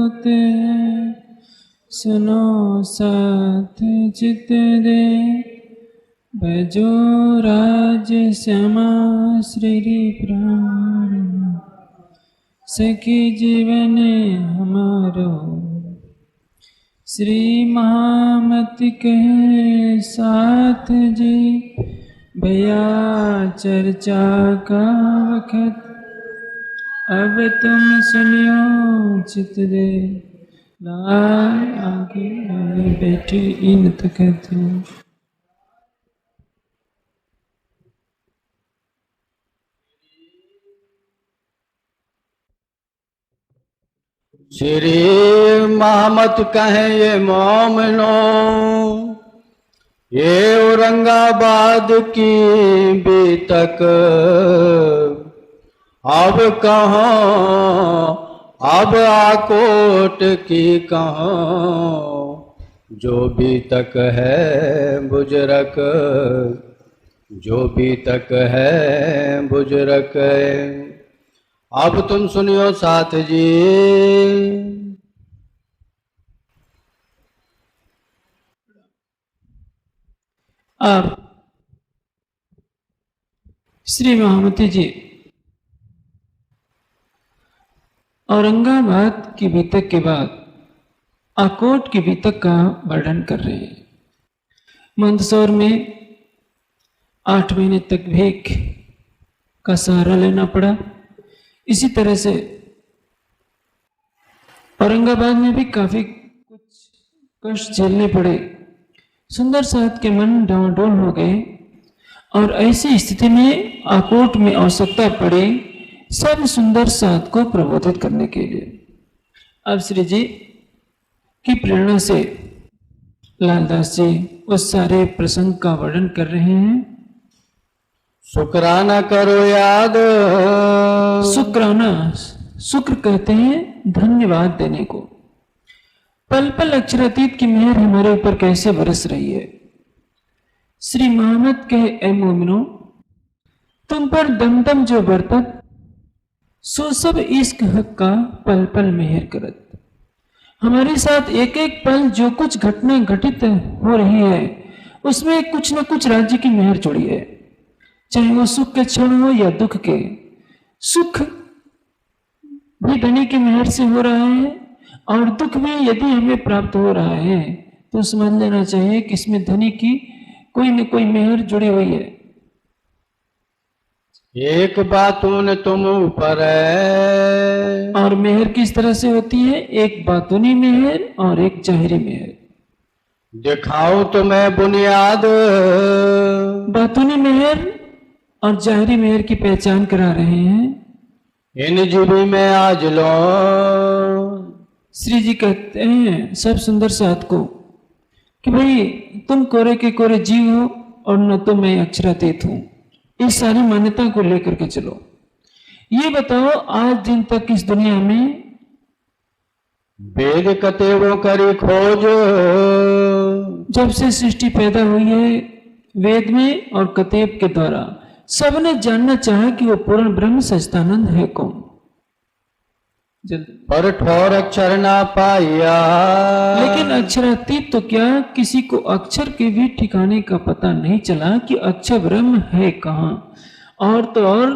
होते हैं, सुनो साथ चित दे, भजो राज्य श्यामा श्री प्राण, सखी जीवन हमारो, श्री महामति कहे साथ जी, भैया चर्चा का वक्त, अब तुम सुनियो चित दे, लाए आगे बैठी इन तकत। श्री महामत कहें ये मोमिनो, ये औरंगाबाद की बीतक, अब कहाँ अब आकोट की कहाँ, जो बीतक है बुजुर्ग, जो बीतक है बुजुर्ग, अब तुम सुनियो साथ जी। अब श्री महामती जी औरंगाबाद की बीतक के बाद आकोट की बीतक का वर्णन कर रहे हैं। मंदसौर में 8 महीने तक भीख का सहारा लेना पड़ा। इसी तरह से औरंगाबाद में भी काफी कुछ कष्ट झेलने पड़े। सुंदर साथ के मन डावाडोल हो गए और ऐसी स्थिति में आकोट में आवश्यकता पड़ी सब सुंदर साथ को प्रबोधित करने के लिए। अब श्री जी की प्रेरणा से लालदास जी उस सारे प्रसंग का वर्णन कर रहे हैं। शुक्राना करो याद, शुक्राना, शुक्र कहते हैं धन्यवाद देने को। पल पल अक्षरातीत की मेहर हमारे ऊपर कैसे बरस रही है। श्री मोहम्मद कहे ए मोमिनो, तुम पर दम दम जो बरतत, सो सब इश्क हक का पल पल मेहर करत। हमारे साथ एक एक पल जो कुछ घटना घटित हो रही है उसमें कुछ न कुछ राज्य की मेहर जुड़ी है, चाहे वो सुख के क्षण हो या दुख के। सुख भी धनी की मेहर से हो रहा है और दुख में यदि हमें प्राप्त हो रहा है तो समझ लेना चाहिए कि इसमें धनी की कोई न कोई मेहर जुड़ी हुई है। एक बातून तुम ऊपर है, और मेहर किस तरह से होती है? एक बातूनी मेहर और एक जाहिरी मेहर। दिखाओ तुम्हें बुनियाद, बातूनी मेहर और जाहिरी मेहर की पहचान करा रहे हैं। इन जीवी में आज लो, श्री जी कहते हैं सब सुंदर साथ को कि भाई तुम कोरे के कोरे जीव हो और न तो मैं अक्षरातीत हूं। इस सारी मान्यता को लेकर के चलो। ये बताओ आज दिन तक इस दुनिया में वेद कतेवों करी खोज, जब से सृष्टि पैदा हुई है वेद में और कतेब के द्वारा सबने जानना चाहा कि वो पूर्ण ब्रह्म सच्चिदानंद है कौन। पर ठोर अक्षर ना पाया, लेकिन अक्षरातीत तो क्या किसी को अक्षर के भी ठिकाने का पता नहीं चला कि अक्षर ब्रह्म है कहाँ। और तो और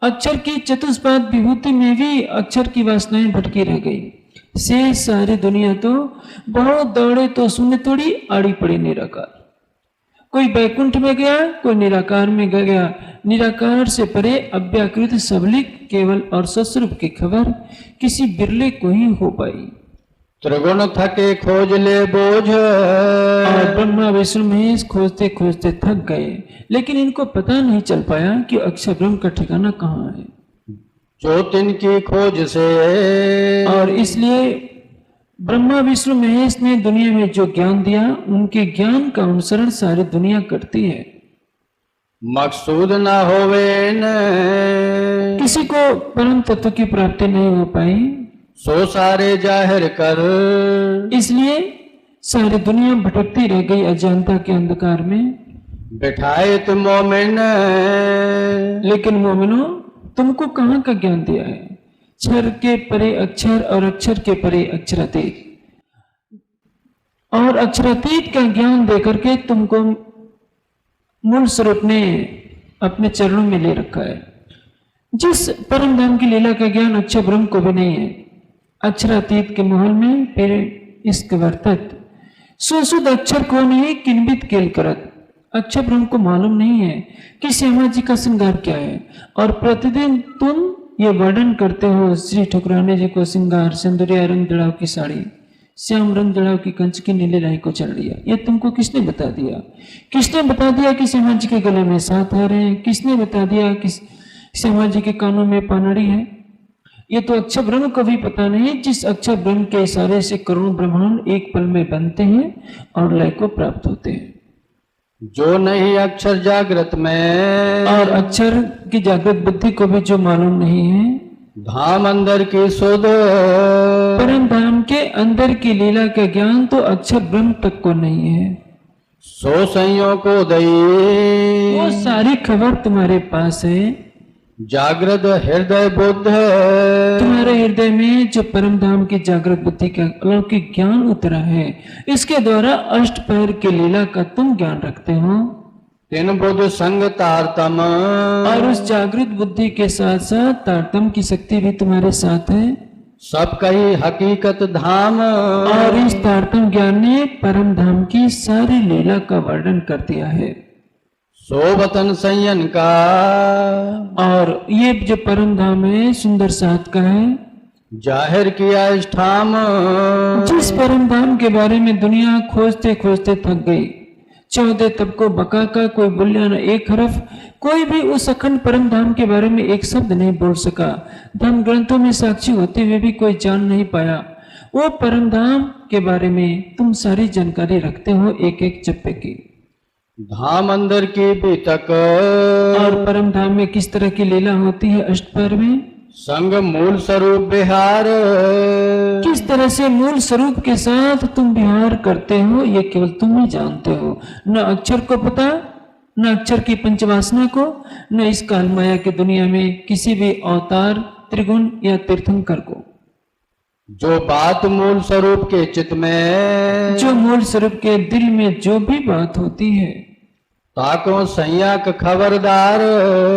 अक्षर की चतुष्पाद विभूति में भी अक्षर की वासनाएं भटकी रह गई। से सारी दुनिया तो बहुत दौड़े तो शून्य तोड़ी आड़ी पड़ी निराकार। कोई बैकुंठ में गया, कोई निराकार में गया। निराकार से परे अव्याकृत सबलिक केवल और सस्वरूप की खबर किसी बिरले को ही हो पाई। त्रिगुण थके खोज ले बोझ, और ब्रह्मा विष्णु महेश खोजते खोजते थक गए, लेकिन इनको पता नहीं चल पाया कि अक्षर ब्रह्म का ठिकाना कहाँ है। जो तिनकी खोज से, और इसलिए ब्रह्मा विष्णु महेश ने दुनिया में जो ज्ञान दिया उनके ज्ञान का अनुसरण सारी दुनिया करती है। मकसूद न होवे न, किसी को परम तत्व की प्राप्ति नहीं हो पाई, सो सारे जाहिर कर। इसलिए सारी दुनिया भटकती रह गई अज्ञानता के अंधकार में। बिठाए तुम मोमिन, लेकिन मोमिनो तुमको कहाँ का ज्ञान दिया है? क्षर के परे अक्षर और अक्षर के परे अक्षरातीत, और अक्षरातीत का ज्ञान देकर के तुमको मूल स्वरूप ने अपने चरणों में ले रखा है। जिस परम धाम की लीला का ज्ञान अक्षर ब्रह्म को भी नहीं है, अक्षरातीत के महल में फिर इसके वर्तत सुसुद अक्षर को नहीं किन्वित केल करत। अक्षर ब्रह्म को मालूम नहीं है कि श्यामा जी का श्रृंगार क्या है, और प्रतिदिन तुम ये वर्णन करते हो श्री ठकुरानी जी को श्रृंगार सिंदूरिया रंग जड़ाव की साड़ी, श्याम रंग जड़ाव की कंच की नीले राही को चढ़ लिया। ये तुमको किसने बता दिया? किसने बता दिया कि श्यामा जी के गले में 7 हार हैं? किसने बता दिया कि श्यामा जी के कानों में पानड़ी है? ये तो अक्षर ब्रह्म को भी पता नहीं, जिस अक्षर ब्रह्म के इशारे से करोड़ों ब्रह्मांड एक पल में बनते हैं और लय को प्राप्त होते हैं। जो नहीं अक्षर जागृत में, और अक्षर की जागृत बुद्धि को भी जो मालूम नहीं है, धाम अंदर की सुध, परम धाम के अंदर की लीला का ज्ञान तो अक्षर ब्रह्म तक को नहीं है। सो संयो को दई, वो सारी खबर तुम्हारे पास है। जागृत हृदय बुद्ध, तुम्हारे हृदय में जो परम धाम की जागृत बुद्धि का अलौकिक ज्ञान उतरा है, इसके द्वारा अष्ट पैर की लीला का तुम ज्ञान रखते हो। तीन बुद्ध संग तारतम, और उस जागृत बुद्धि के साथ साथ तारतम की शक्ति भी तुम्हारे साथ है। सब कही हकीकत धाम, और इस तारतम ज्ञान ने परम धाम की सारी लीला का वर्णन कर दिया है। सोवतन संयन का, और ये जो परम धाम है सुंदर साथ का है, जाहिर किया इष्ठाम, जिस परम धाम के बारे में दुनिया खोजते खोजते थक गई। 14 तबको बका का कोई बोलिया न एक हरफ, कोई भी उस अखंड परम धाम के बारे में एक शब्द नहीं बोल सका। धर्म ग्रंथों में साक्षी होते हुए भी कोई जान नहीं पाया। वो परम धाम के बारे में तुम सारी जानकारी रखते हो, एक एक चप्पे की। धाम अंदर की भी तक, और परम धाम में किस तरह की लीला होती है अष्टपैर में, संग मूल स्वरूप विहार, किस तरह से मूल स्वरूप के साथ तुम विहार करते हो, ये केवल तुम ही जानते हो। न अक्षर को पता, न अक्षर की पंचवासना को, न इस काल माया की दुनिया में किसी भी अवतार त्रिगुण या तीर्थंकर को। जो बात मूल स्वरूप के चित्त में, जो मूल स्वरूप के दिल में जो भी बात होती है, ताको संयक खबरदार,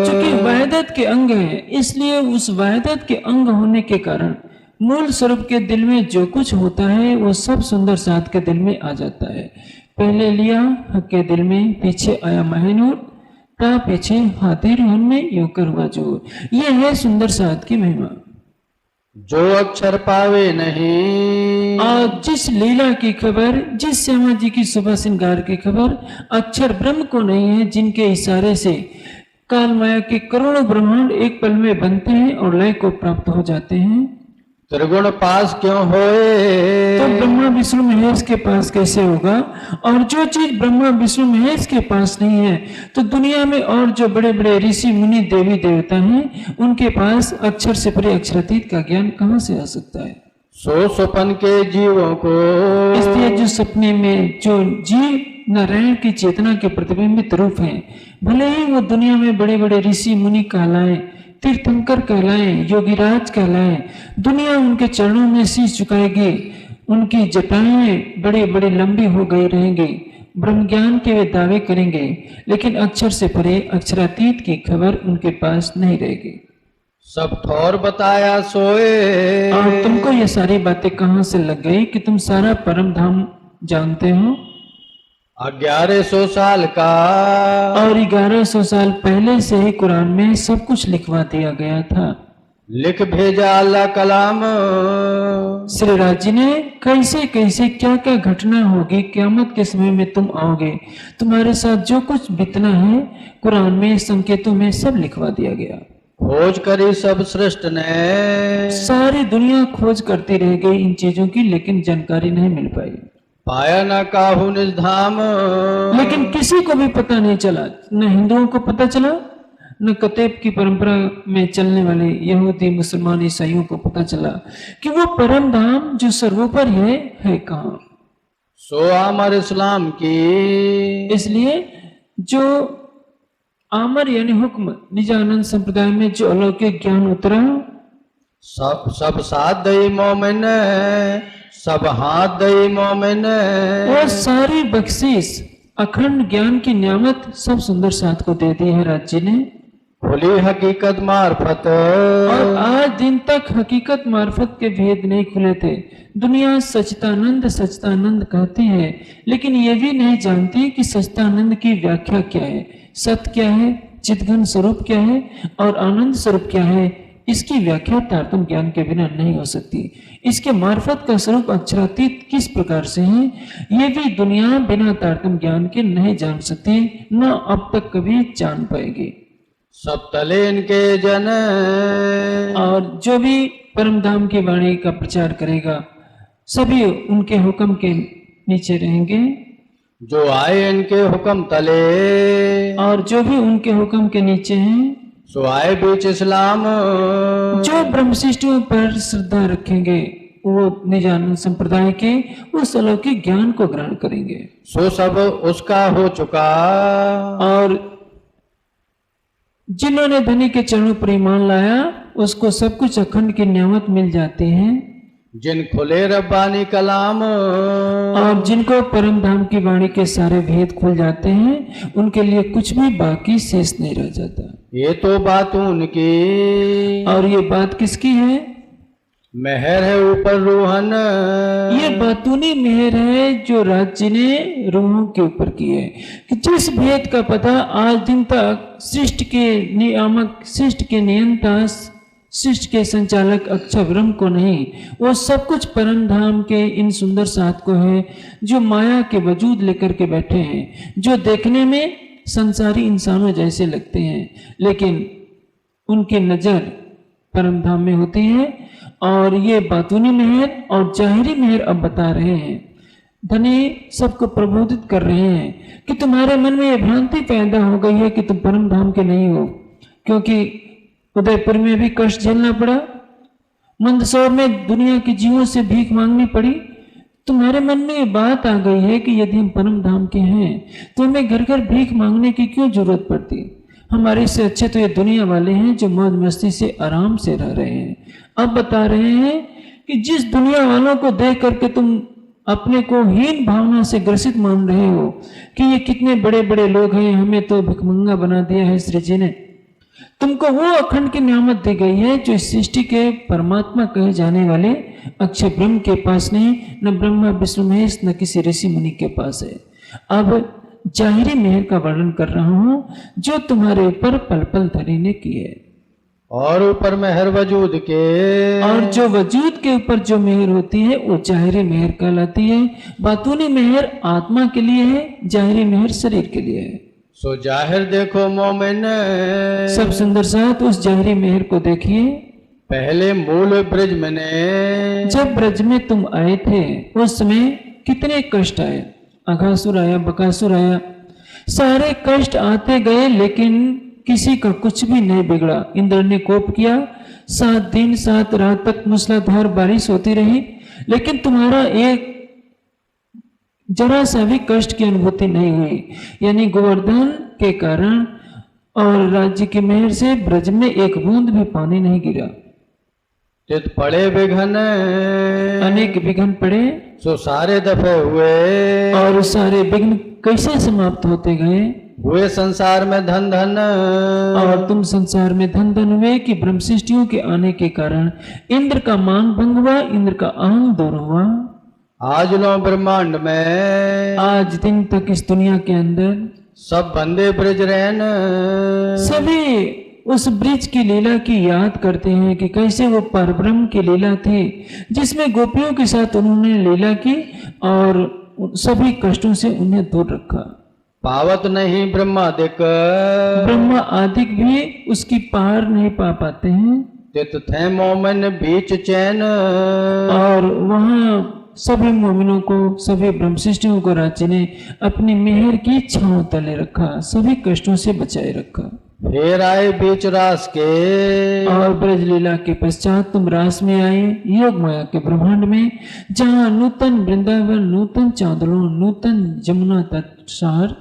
चूंकि वहदत के अंग है, इसलिए उस वहदत के अंग होने के कारण मूल स्वरूप के दिल में जो कुछ होता है वो सब सुंदर साथ के दिल में आ जाता है। पहले लिया हक के दिल में, पीछे आया महनूर, ता पीछे हाथी रोहन में योकर हुआ जोर। ये है सुंदर साथ की महिमा। जो अक्षर पावे नहीं, और जिस लीला की खबर, जिस श्यामा जी की सुबह श्रृंगार की खबर अक्षर ब्रह्म को नहीं है, जिनके इशारे से काल माया के करोड़ों ब्रह्मांड एक पल में बनते हैं और लय को प्राप्त हो जाते हैं, त्रिगुण पास क्यों होए, तो ब्रह्मा विष्णु महेश के पास कैसे होगा? और जो चीज ब्रह्मा विष्णु महेश के पास नहीं है, तो दुनिया में और जो बड़े बड़े ऋषि मुनि देवी देवता हैं, उनके पास अक्षर से परे अक्षरातीत का ज्ञान कहाँ से आ सकता है? सो स्वपन के जीवों को, इसलिए जो सपने में जो जीव नारायण की चेतना के प्रतिबिंबित रूप हैं, भले ही वो दुनिया में बड़े बड़े ऋषि मुनि कहलाएं, तीर्थंकर कहलाएं, योगीराज कहलाएं, दुनिया उनके चरणों में शीश झुकाएगी, उनकी जटाएं बड़ी बड़ी लंबी हो गई रहेंगी, ब्रह्म ज्ञान के वे दावे करेंगे, लेकिन अक्षर से परे अक्षरातीत की खबर उनके पास नहीं रहेगी। सब ठौर बताया सोए, और तुमको ये सारी बातें कहाँ से लग गई कि तुम सारा परम धाम जानते हो? 1100 साल का, और 1100 साल पहले से ही कुरान में सब कुछ लिखवा दिया गया था। लिख भेजा अल्लाह कलाम, श्री राज जी ने कैसे कैसे क्या क्या घटना होगी, क़यामत के समय में तुम आओगे, तुम्हारे साथ जो कुछ बीतना है कुरान में संकेतों में सब लिखवा दिया गया। खोज करी सब सृष्ट ने, सारी दुनिया खोज करती रह गई इन चीजों की, लेकिन जानकारी नहीं मिल पाई। पाया न काहू निज धाम, लेकिन किसी को भी पता नहीं चला, न हिंदुओं को पता चला, न कतेब की परंपरा में चलने वाले यहूदी मुसलमान ईसाइयों को पता चला कि वो परम धाम जो सर्वोपर है कहाँ। सो आमर इस्लाम की, इसलिए जो आमर यानी हुक्म निजानंद संप्रदाय में जो अलौकिक ज्ञान उतरा, सब साथ दई मोमिन, सब हाथ दई मोमिन। और सारी बख्शिश अखंड ज्ञान की नियामत सब सुंदर साथ को दे दी है राज जी ने। खुली हकीकत मार्फत, और आज दिन तक हकीकत मार्फत के भेद नहीं खुले थे। दुनिया सच्चिदानंद सच्चिदानंद कहती है, लेकिन ये भी नहीं जानती कि सच्चिदानंद की व्याख्या क्या है, सत्य क्या है, चितघन स्वरूप क्या है और आनंद स्वरूप क्या है। इसकी व्याख्या तारतम्य ज्ञान के बिना नहीं हो सकती। इसके मार्फत का स्वरूप अक्षरातीत किस प्रकार से है, ये भी दुनिया बिना तारतम्य ज्ञान के नहीं जान सकती, न अब तक कभी जान पाएगी। सब तले इनके जन, और जो भी परम धाम की वाणी का प्रचार करेगा सभी उनके हुक्म के नीचे रहेंगे। जो आए इनके हुक्म तले, और जो भी उनके हुक्म के नीचे हैं, सो आए बीच इस्लाम। जो ब्रह्मशिष्टियों पर श्रद्धा रखेंगे वो निजानंद संप्रदाय के उस अलौकिक ज्ञान को ग्रहण करेंगे। सो सब उसका हो चुका। और जिन्होंने धनी के चरणों पर ईमान लाया उसको सब कुछ अखंड की नियामत मिल जाती है। जिन खुले रब्बानी कलाम, और जिनको परम धाम की वाणी के सारे भेद खुल जाते हैं उनके लिए कुछ भी बाकी शेष नहीं रह जाता। ये तो बात उनकी, और ये बात किसकी है? मेहर है ऊपर रूहन। ये बातूनी मेहर है जो राज्य ने रूहों के ऊपर की है, कि जिस भेद का पता आज दिन तक सृष्टि के नियामक, सृष्टि के नियंता, सृष्टि के संचालक अक्षर ब्रह्म को नहीं, वो सब कुछ परम धाम के इन सुंदर साथ को है, जो माया के वजूद लेकर के बैठे हैं, जो देखने में संसारी इंसानों जैसे लगते हैं, लेकिन उनकी नजर परम धाम में होती है। और ये बातूनी मेहर और जाहिरी मेहर अब बता रहे हैं, धनी सबको प्रबोधित कर रहे हैं कि तुम्हारे मन में ये भ्रांति पैदा हो गई है कि तुम परम धाम के नहीं हो, क्योंकि उदयपुर में भी कष्ट झेलना पड़ा, मंदसौर में दुनिया के जीवों से भीख मांगनी पड़ी। तुम्हारे मन में ये बात आ गई है कि यदि हम परम धाम के हैं तो हमें घर घर भीख मांगने की क्यों जरूरत पड़ती, हमारे से अच्छे तो ये दुनिया वाले हैं जो मौज मस्ती से आराम से रह रहे हैं। अब बता रहे हैं कि जिस दुनिया वालों को देख करके तुम अपने को हीन भावना से ग्रसित मान रहे हो कि ये कितने बड़े बड़े लोग हैं, हमें तो भिखमंगा बना दिया है श्री जी ने, तुमको वो अखंड की नियामत दी गई है जो इस सृष्टि के परमात्मा कहे जाने वाले अक्षय ब्रह्म के पास नहीं, न ब्रह्मा विष्णु महेश न किसी ऋषि मुनि के पास है। अब जाहिरी मेहर का वर्णन कर रहा हूं जो तुम्हारे ऊपर पल पल धनी ने की है। और ऊपर मेहर वजूद के, और जो वजूद के ऊपर जो मेहर होती है वो जाहिरी मेहर कहलाती है। बातूनी मेहर आत्मा के लिए है, जाहिरी मेहर शरीर के लिए है। सो जाहिर देखो मोमिन, सब सुंदर साथ उस जाहिरी मेहर को देखिए। पहले मूल ब्रज में ने, जब ब्रज में तुम आए थे उस समय कितने कष्ट आए, अघासुर आया, बकासुर आया, सारे कष्ट आते गए लेकिन किसी का कुछ भी नहीं बिगड़ा। इंद्र ने कोप किया, 7 दिन 7 रात तक मूसलाधार बारिश होती रही, लेकिन तुम्हारा एक जरा सा भी कष्ट की अनुभूति नहीं हुई। यानी गोवर्धन के कारण और राज्य की मेहर से ब्रज में एक बूंद भी पानी नहीं गिरा। तित पड़े विघन, अनेक विघ्न पड़े, सो सारे दफे हुए, और सारे विघ्न कैसे समाप्त होते गए, हुए संसार में धन धन। और तुम संसार में धन धन हुए कि ब्रह्मशिष्टियों के आने के कारण इंद्र का मान भंग हुआ, इंद्र का अहंग दूर हुआ। आज लो ब्रह्मांड में, आज दिन तक इस दुनिया के अंदर सब बंदे ब्रज रहन, सभी उस ब्रिज की लीला की याद करते हैं कि कैसे वो परब्रह्म की लीला थी जिसमें गोपियों के साथ उन्होंने लीला की और सभी कष्टों से उन्हें दूर रखा। पावत नहीं ब्रह्मादिक, ब्रह्मा आदिक भी उसकी पार नहीं पा पाते हैं। तित थे मोमिन बीच चैन, और वहाँ सभी मोमिनों को, सभी ब्रह्मशिष्टियों को राज्य ने अपनी मेहर की छांव तले रखा, सभी कष्टों से बचाए रखा। फिर आए बीच रास के, और ब्रज लीला के पश्चात तुम रास में आए, योग माया के ब्रह्मांड में, जहाँ नूतन वृंदावन, नूतन चांदलो, नूतन जमुना तटसार,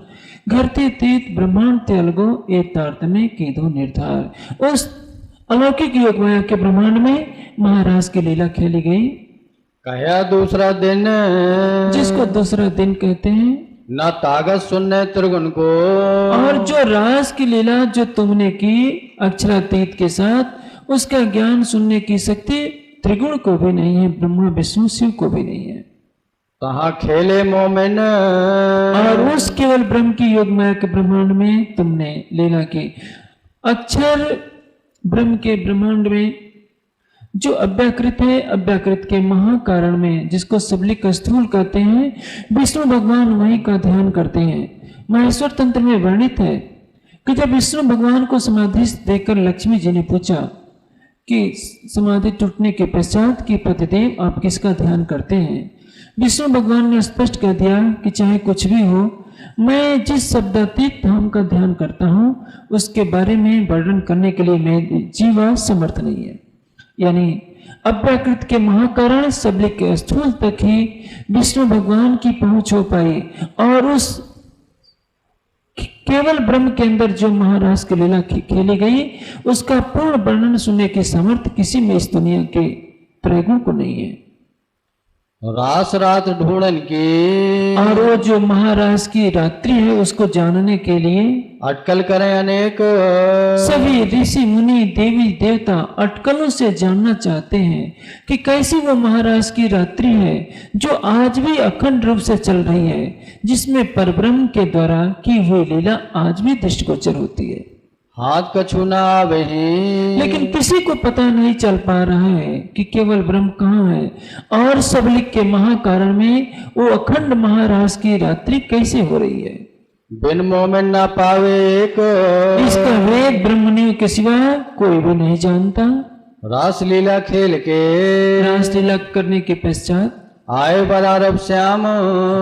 घरते तीत ब्रह्मांड त्यागो एक तारतम्य की दो निर्धार। उस अलौकिक योग माया के ब्रह्मांड में महाराज की लीला खेली गई, कहया दूसरा दिन जिसको दूसरा दिन कहते हैं। न तागत सुनने त्रिगुण को, और जो रास की लीला जो तुमने की अक्षरातीत के साथ, उसका ज्ञान सुनने की शक्ति त्रिगुण को भी नहीं है, ब्रह्मा विष्णु शिव को भी नहीं है। कहाँ खेले मोमिन, और उस केवल ब्रह्म की योग माया के ब्रह्मांड में तुमने लीला की। अक्षर ब्रह्म के ब्रह्मांड में जो अव्याकृत है, अव्याकृत के महाकारण में, जिसको सबलिक स्थूल कहते हैं, विष्णु भगवान वही का ध्यान करते हैं। महेश्वर तंत्र में वर्णित है कि जब विष्णु भगवान को समाधि देकर लक्ष्मी जी ने पूछा कि समाधि टूटने के पश्चात कि पतिदेव आप किसका ध्यान करते हैं, विष्णु भगवान ने स्पष्ट कह दिया कि चाहे कुछ भी हो, मैं जिस शब्दातीत धाम का ध्यान करता हूं उसके बारे में वर्णन करने के लिए मेरी जीवा समर्थ नहीं है। यानी अव्याकृत के महाकारण सबलिक के स्थूल तक ही विष्णु भगवान की पहुंच हो पाई, और उस केवल ब्रह्म के अंदर जो महाराज की लीला खेली गई, उसका पूर्ण वर्णन सुनने की सामर्थ्य किसी में इस दुनिया के त्रैगुण को नहीं है। रास रात ढूंढन की, और वो जो महाराज की रात्रि है उसको जानने के लिए अटकल करें अनेक, सभी ऋषि मुनि देवी देवता अटकलों से जानना चाहते हैं कि कैसी वो महाराज की रात्रि है जो आज भी अखंड रूप से चल रही है, जिसमें परब्रह्म के द्वारा की हुई लीला आज भी दृष्टिगोचर होती है। हाथ कछु ना वही, लेकिन किसी को पता नहीं चल पा रहा है कि केवल ब्रह्म कहाँ है, और सबलिक के महाकारण में वो अखंड महाराज की रात्रि कैसे हो रही है। बिन मोमिन ना पावे एक, इसका वेद ब्रह्मनियों के सिवा कोई भी नहीं जानता। रास लीला खेल के, रासलीला करने के पश्चात आए बर अरब श्याम,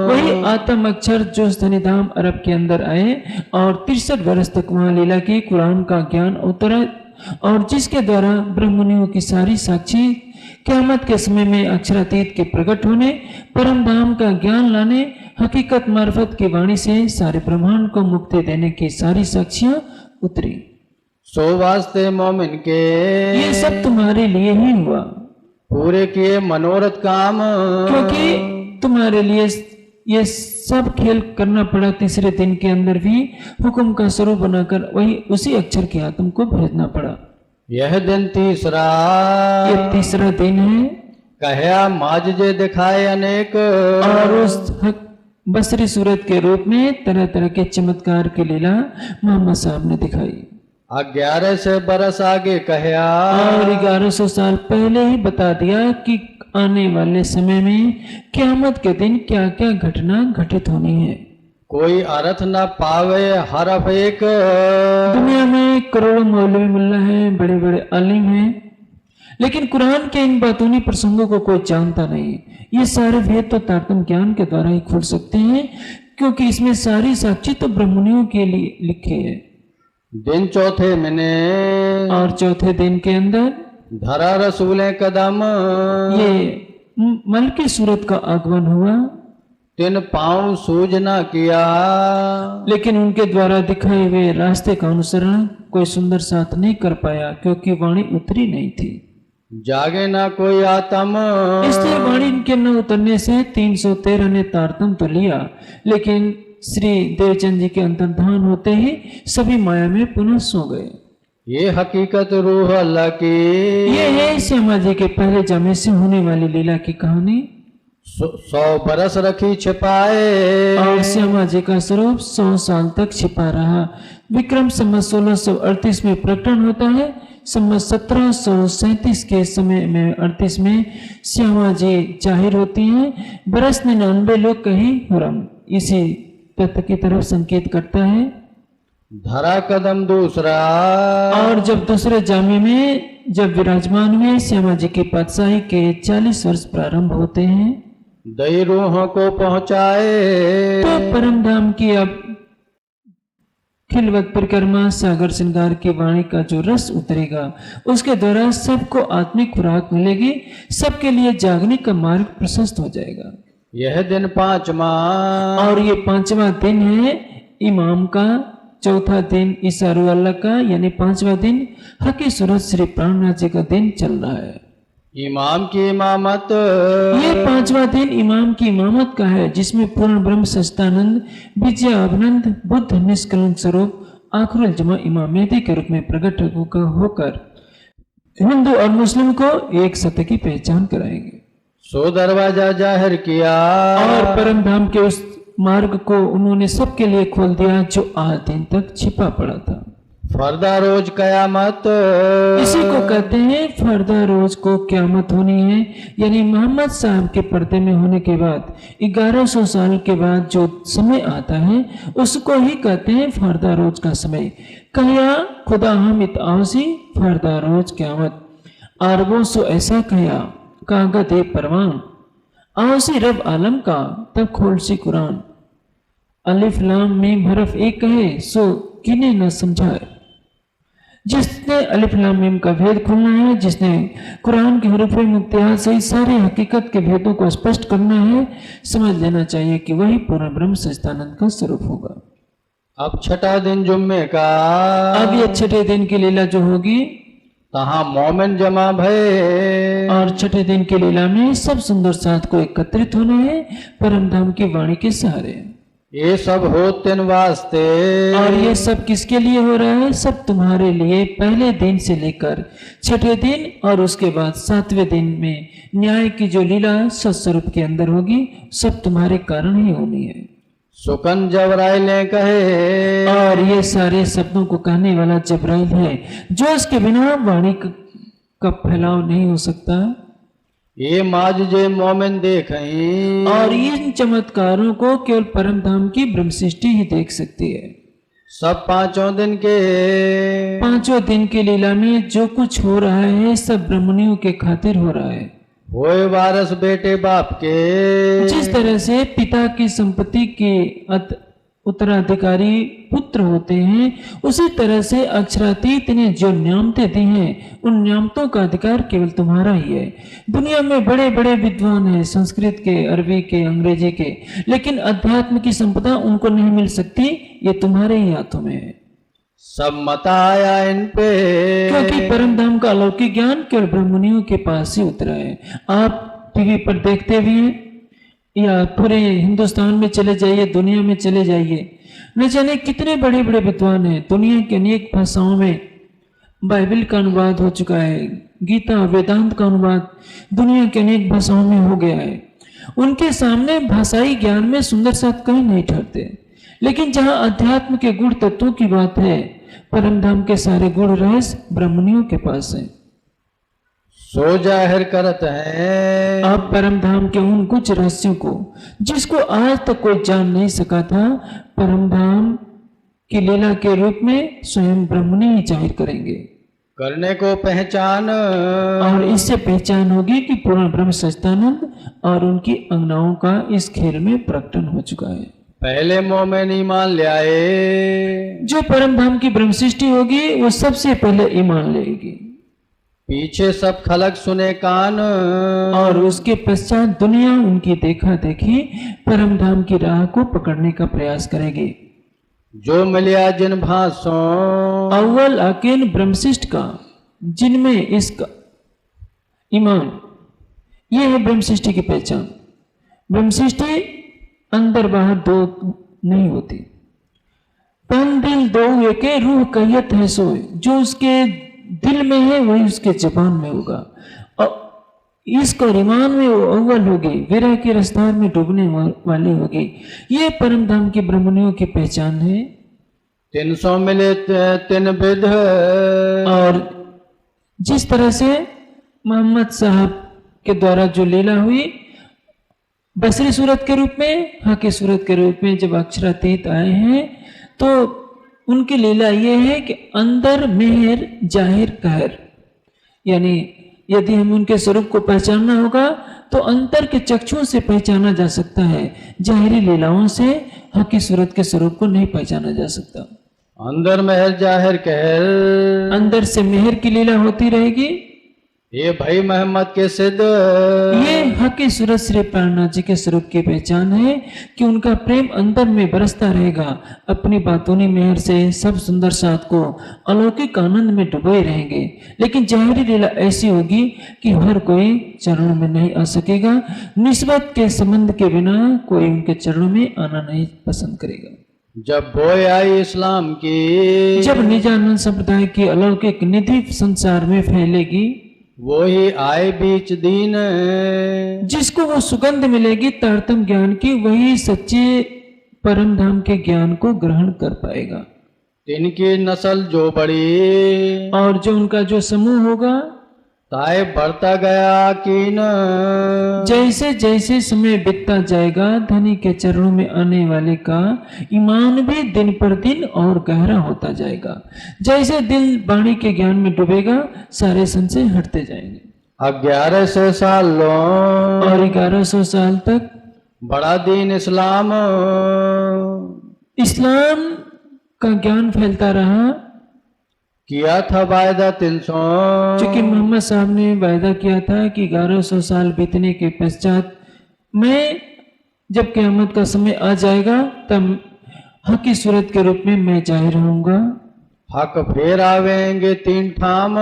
वही आत्म अक्षर जो धनीधाम अरब के अंदर आए और 63 वर्ष तक वहां लीला की, कुरान का ज्ञान उतरा, और जिसके द्वारा ब्रह्मनियों की सारी साक्षी क़यामत के समय में अक्षरातीत के प्रकट होने, परम धाम का ज्ञान लाने, हकीकत मार्फत की वाणी से सारे ब्रह्मांड को मुक्ति देने की सारी साक्षियां उतरी। सो वास्ते मोमिन के, ये सब तुम्हारे लिए ही हुआ, पूरे किए मनोरथ काम, क्योंकि तुम्हारे लिए ये सब खेल करना पड़ा। तीसरे दिन के अंदर भी हुक्म का स्वरूप बनाकर वही उसी अक्षर के आत्म को भेजना पड़ा। यह दिन तीसरा, ये तीसरा दिन है। कहया माज जे दिखाए अनेक, और उस बसरी सूरत के रूप में तरह तरह के चमत्कार की लीला मोहम्मद साहब ने दिखाई। 1100 बरस आगे कहया, और 1100 साल पहले ही बता दिया कि आने वाले समय में क़यामत के दिन क्या क्या घटना घटित होनी है। कोई अर्थ न पावे हरफ एक, दुनिया में करोड़ों मौलवी मुल्ला हैं, बड़े बड़े आलिम हैं, लेकिन कुरान के इन बातूनी प्रसंगों को कोई जानता नहीं। ये सारे वेद तो तारतम्य ज्ञान के द्वारा ही खुल सकते हैं, क्योंकि इसमें सारी साक्षी तो ब्रह्मनियों के लिए लिखी है। दिन चौथे महीने, और चौथे दिन के अंदर धरा रसूले कदम, ये मल की सूरत का आगमन हुआ। तिन पांव सूझ न किया, लेकिन उनके द्वारा दिखाए हुए रास्ते का अनुसरण कोई सुंदर साथ नहीं कर पाया, क्योंकि वाणी उतरी नहीं थी। जागे ना कोई आत्म, इसलिए वाणी इनके न उतरने से 313 ने तारतम तो लिया, लेकिन श्री देवचंद जी के अंतर्धान होते ही सभी माया में पुनः सो गए। ये हकीकत रूह अल्लाह की, ये है श्यामा जी के पहले जामे से होने वाली लीला की कहानी। 100 बरस रखी छिपाए, और श्यामा जी का स्वरूप 100 साल तक छिपा रहा। विक्रम संवत 1638 में प्रकटन होता है। संवत 1737 के समय में 38 में श्यामा जी जाहिर होती हैं। बरस 99 लोग कहीं हुरम, इसी तथ्य की तरफ संकेत करता है। धरा कदम दूसरा, और जब दूसरे जामे में जब विराजमान हुए श्यामा जी की पातशाही के 40 वर्ष प्रारंभ होते हैं, दई रूहों को पहुंचाए, तो परम धाम की अब खिलवत परिक्रमा सागर श्रृंगार की वाणी का जो रस उतरेगा, उसके द्वारा सबको आत्मिक खुराक मिलेगी, सबके लिए जागने का मार्ग प्रशस्त हो जाएगा। यह दिन 5वां, और ये 5वां दिन है इमाम का, चौथा दिन ईसारू अल्लाह का यानी 5वां दिन हकी सूरत श्री प्राणनाथ जी का दिन चल रहा है। इमाम की इमामत ये 5वां दिन इमाम की इमामत का है, जिसमें पूर्ण ब्रह्म सच्चिदानंद विजय अभिनंद बुद्ध निष्कलंक स्वरूप आखिरुल जमा इमाम मेहदी के रूप में प्रकट होकर हिंदू और मुस्लिम को एक सत्य की पहचान कराएंगे। सो दरवाजा जाहिर किया और परम धाम के उस मार्ग को उन्होंने सबके लिए खोल दिया जो आज दिन तक छिपा पड़ा था। फरदा रोज कयामत इसी को कहते हैं फरदा रोज को क्यामत होनी है, यानी मोहम्मद साहब के पर्दे में होने के बाद 1100 साल के बाद जो समय आता है उसको ही कहते हैं फरदा रोज का समय। कहिया खुदा हामिद आसी फरदा रोज क्यामत, अरबों सो ऐसा कहिया कागद ए परवान, आसी रब आलम का तब खोल सी कुरान, अलिफ लाम मीम हरफ एक कहे सो किने न समझाए। जिसने अलिफ लाम मीम का भेद खोलना है, जिसने कुरान के हरूफ मुक्तियात से सारे हकीकत के भेदों को स्पष्ट करना है, समझ लेना चाहिए कि वही पूर्ण ब्रह्म सच्चिदानंद का स्वरूप होगा। अब छठा दिन जुम्मे का अब ये छठे दिन की लीला जो होगी तहाँ मोमिन जमा भय और छठे दिन की लीला में सब सुंदर साथ को एकत्रित होना है परम धाम की वाणी के सहारे। ये सब हो तिन वास्ते और ये सब किसके लिए हो रहा है? सब तुम्हारे लिए। पहले दिन से लेकर छठे दिन और उसके बाद 7वें दिन में न्याय की जो लीला सत्स्वरूप के अंदर होगी सब तुम्हारे कारण ही होनी है। सुकन जबराइल कहे और ये सारे शब्दों को कहने वाला जबराइल है, जो इसके बिना वाणी का फैलाव नहीं हो सकता। ये माजजे मोमिन देखें और इन चमत्कारों को केवल परम धाम की ब्रह्म सृष्टि ही देख सकती है। सब 5 दिन के 5 दिन की लीला में जो कुछ हो रहा है सब ब्रह्मणियों के खातिर हो रहा है। होए वारस बेटे बाप के जिस तरह से पिता की संपत्ति के उत्तराधिकारी पुत्र होते हैं, उसी तरह से अक्षरातीत ने जो नियामतें दी हैं उन नियामतों का अधिकार केवल तुम्हारा ही है। दुनिया में बड़े बड़े विद्वान हैं, संस्कृत के, अरबी के, अंग्रेजी के, लेकिन अध्यात्म की संपदा उनको नहीं मिल सकती, ये तुम्हारे ही हाथों में है। सब मता आया इन पे क्योंकि परम धाम का अलौकिक ज्ञान केवल ब्रह्मनियों के पास ही उतरा है। आप टीवी पर देखते भी हैं या पूरे हिंदुस्तान में चले जाइए, दुनिया में चले जाइए, न जाने कितने बड़े बड़े विद्वान हैं। दुनिया के अनेक भाषाओं में बाइबल का अनुवाद हो चुका है, गीता वेदांत का अनुवाद दुनिया के अनेक भाषाओं में हो गया है। उनके सामने भाषाई ज्ञान में सुंदर साथ कहीं नहीं ठहरते। लेकिन जहां अध्यात्म के गुण तत्वों की बात है, परम धाम के सारे गुण रहस्य ब्रह्मनियों के पास है। सो जाहिर करत है आप परम धाम के उन कुछ रहस्यों को जिसको आज तक कोई जान नहीं सका था, परम धाम की लीला के रूप में स्वयं ब्रह्मनि ही जाहिर करेंगे। करने को पहचान और इससे पहचान होगी कि पूर्ण ब्रह्म सच्चिदानंद और उनकी अंगनाओं का इस खेल में प्रकटन हो चुका है। पहले मोमिन ईमान ले आए, जो परम धाम की ब्रह्म सृष्टि होगी वो सबसे पहले ईमान लेगी। पीछे सब खलक सुने कान और उसके पश्चात दुनिया उनकी देखा देखी परम धाम की राह को पकड़ने का प्रयास करेगी। जो मिलिया जिन भाषों अव्वल अकेन ब्रह्मशिष्ट का, जिनमें इसका ईमान, ये है ब्रह्म सृष्टि की पहचान। ब्रह्म सृष्टि अंदर बाहर दो नहीं होती। तन दिल दो एके रूह कहियत है सोए, जो उसके दिल में है वही उसके जबान में होगा। और इसका ईमान में वो अव्वल होगी, विरह की रफ्तार में डूबने वाली होगी। ये परम धाम की ब्रह्मनियों की पहचान है। 300 मिले 3 विध। और जिस तरह से मोहम्मद साहब के द्वारा जो लीला हुई बसरी सूरत के रूप में, हकी सूरत के रूप में जब अक्षरातीत आए हैं, तो उनकी लीला ये है कि अंदर मेहर जाहिर कहर, यानी यदि हम उनके स्वरूप को पहचानना होगा तो अंतर के चक्षुओं से पहचाना जा सकता है। जाहिरी लीलाओं से हकी सूरत के स्वरूप को नहीं पहचाना जा सकता। अंदर मेहर जाहिर कहर, अंदर से मेहर की लीला होती रहेगी ये भाई मोहम्मद के सिद्ध ये हकी सूरत श्री प्राणनाथ जी के स्वरूप की पहचान है कि उनका प्रेम अंदर में बरसता रहेगा। अपनी बातोनी मेहर से सब सुंदर साथ को अलौकिक आनंद में डुबोए रहेंगे। लेकिन जहरी लीला ऐसी होगी कि हर कोई चरणों में नहीं आ सकेगा। निस्बत के संबंध के बिना कोई उनके चरणों में आना नहीं पसंद करेगा। जब बोए आई इस्लाम की, जब निजानंद संप्रदाय की अलौकिक निधि संसार में फैलेगी, वो ही आए बीच दीन, जिसको वो सुगंध मिलेगी तारतम ज्ञान की, वही सच्चे परम धाम के ज्ञान को ग्रहण कर पाएगा। तिनकी नस्ल जो बड़ी, और जो उनका जो समूह होगा, ताए बढ़ता गया कीन, जैसे जैसे समय बीतता जाएगा धनी के चरणों में आने वाले का ईमान भी दिन पर दिन और गहरा होता जाएगा। जैसे दिल वाणी के ज्ञान में डूबेगा सारे संशय हटते जाएंगे। 1100 सालों और 1100 साल तक बड़ा दीन इस्लाम, इस्लाम का ज्ञान फैलता रहा। किया था वायदा 300, चूंकि मोहम्मद साहब ने वायदा किया था कि 1100 साल बीतने के पश्चात मैं जब क़यामत का समय आ जाएगा तब हक की सूरत के रूप में मैं जाहिर होऊंगा। हक फेर आवेंगे 3 ठाम,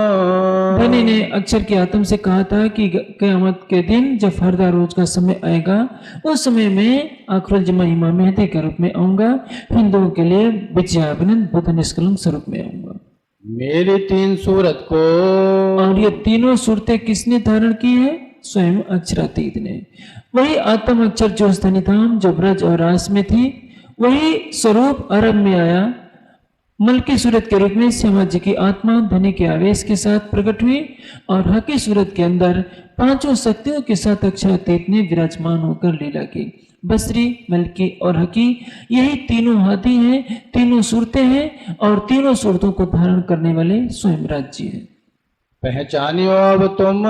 धनी ने अक्षर की आत्म से कहा था कि क़यामत के दिन जब फरदा रोज का समय आएगा उस समय मैं आखिरुल जमा इमाम मेहदी के रूप में आऊंगा। हिंदुओं के लिए विजयाभिनंद बुद्ध निष्कलंक स्वरूप में आऊंगा। मेरी 3 सूरत को, और ये तीनों सूरतें किसने धारण की है? स्वयं अक्षरातीत ने। वही आत्म अक्षर जो स्थानी धाम जो ब्रज और रास में थी, वही स्वरूप अरब में आया। मल की सूरत के रूप में श्यामा जी की आत्मा धनी के आवेश के साथ प्रकट हुई और हकी सूरत के अंदर 5 शक्तियों के साथ अक्षरातीत ने विराजमान होकर लीला की। बसरी, मलकी और हकी यही तीनों हाथी हैं, तीनों सूरतें हैं और तीनों सूरतों को धारण करने वाले स्वयं राज जी हैं। पहचानियो अब तुम,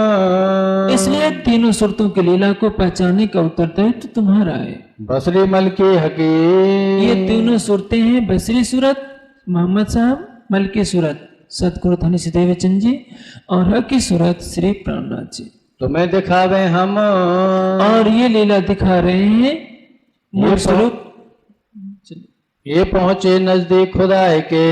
इसलिए तीनों सूरतों की लीला को पहचानने का उत्तरदायित्व तो तुम्हारा है। बसरी मलकी हकी, ये तीनों सूरतें हैं बसरी सूरत मोहम्मद साहब, मलकी सूरत सतगुरु धनी सिद्धेव चंद जी और हकी सूरत श्री प्राणनाथ जी। तुम्हें दिखावे हम, और ये लीला दिखा रहे हैं मूल स्वरूप। ये पहुंचे नजदीक खुदाए के,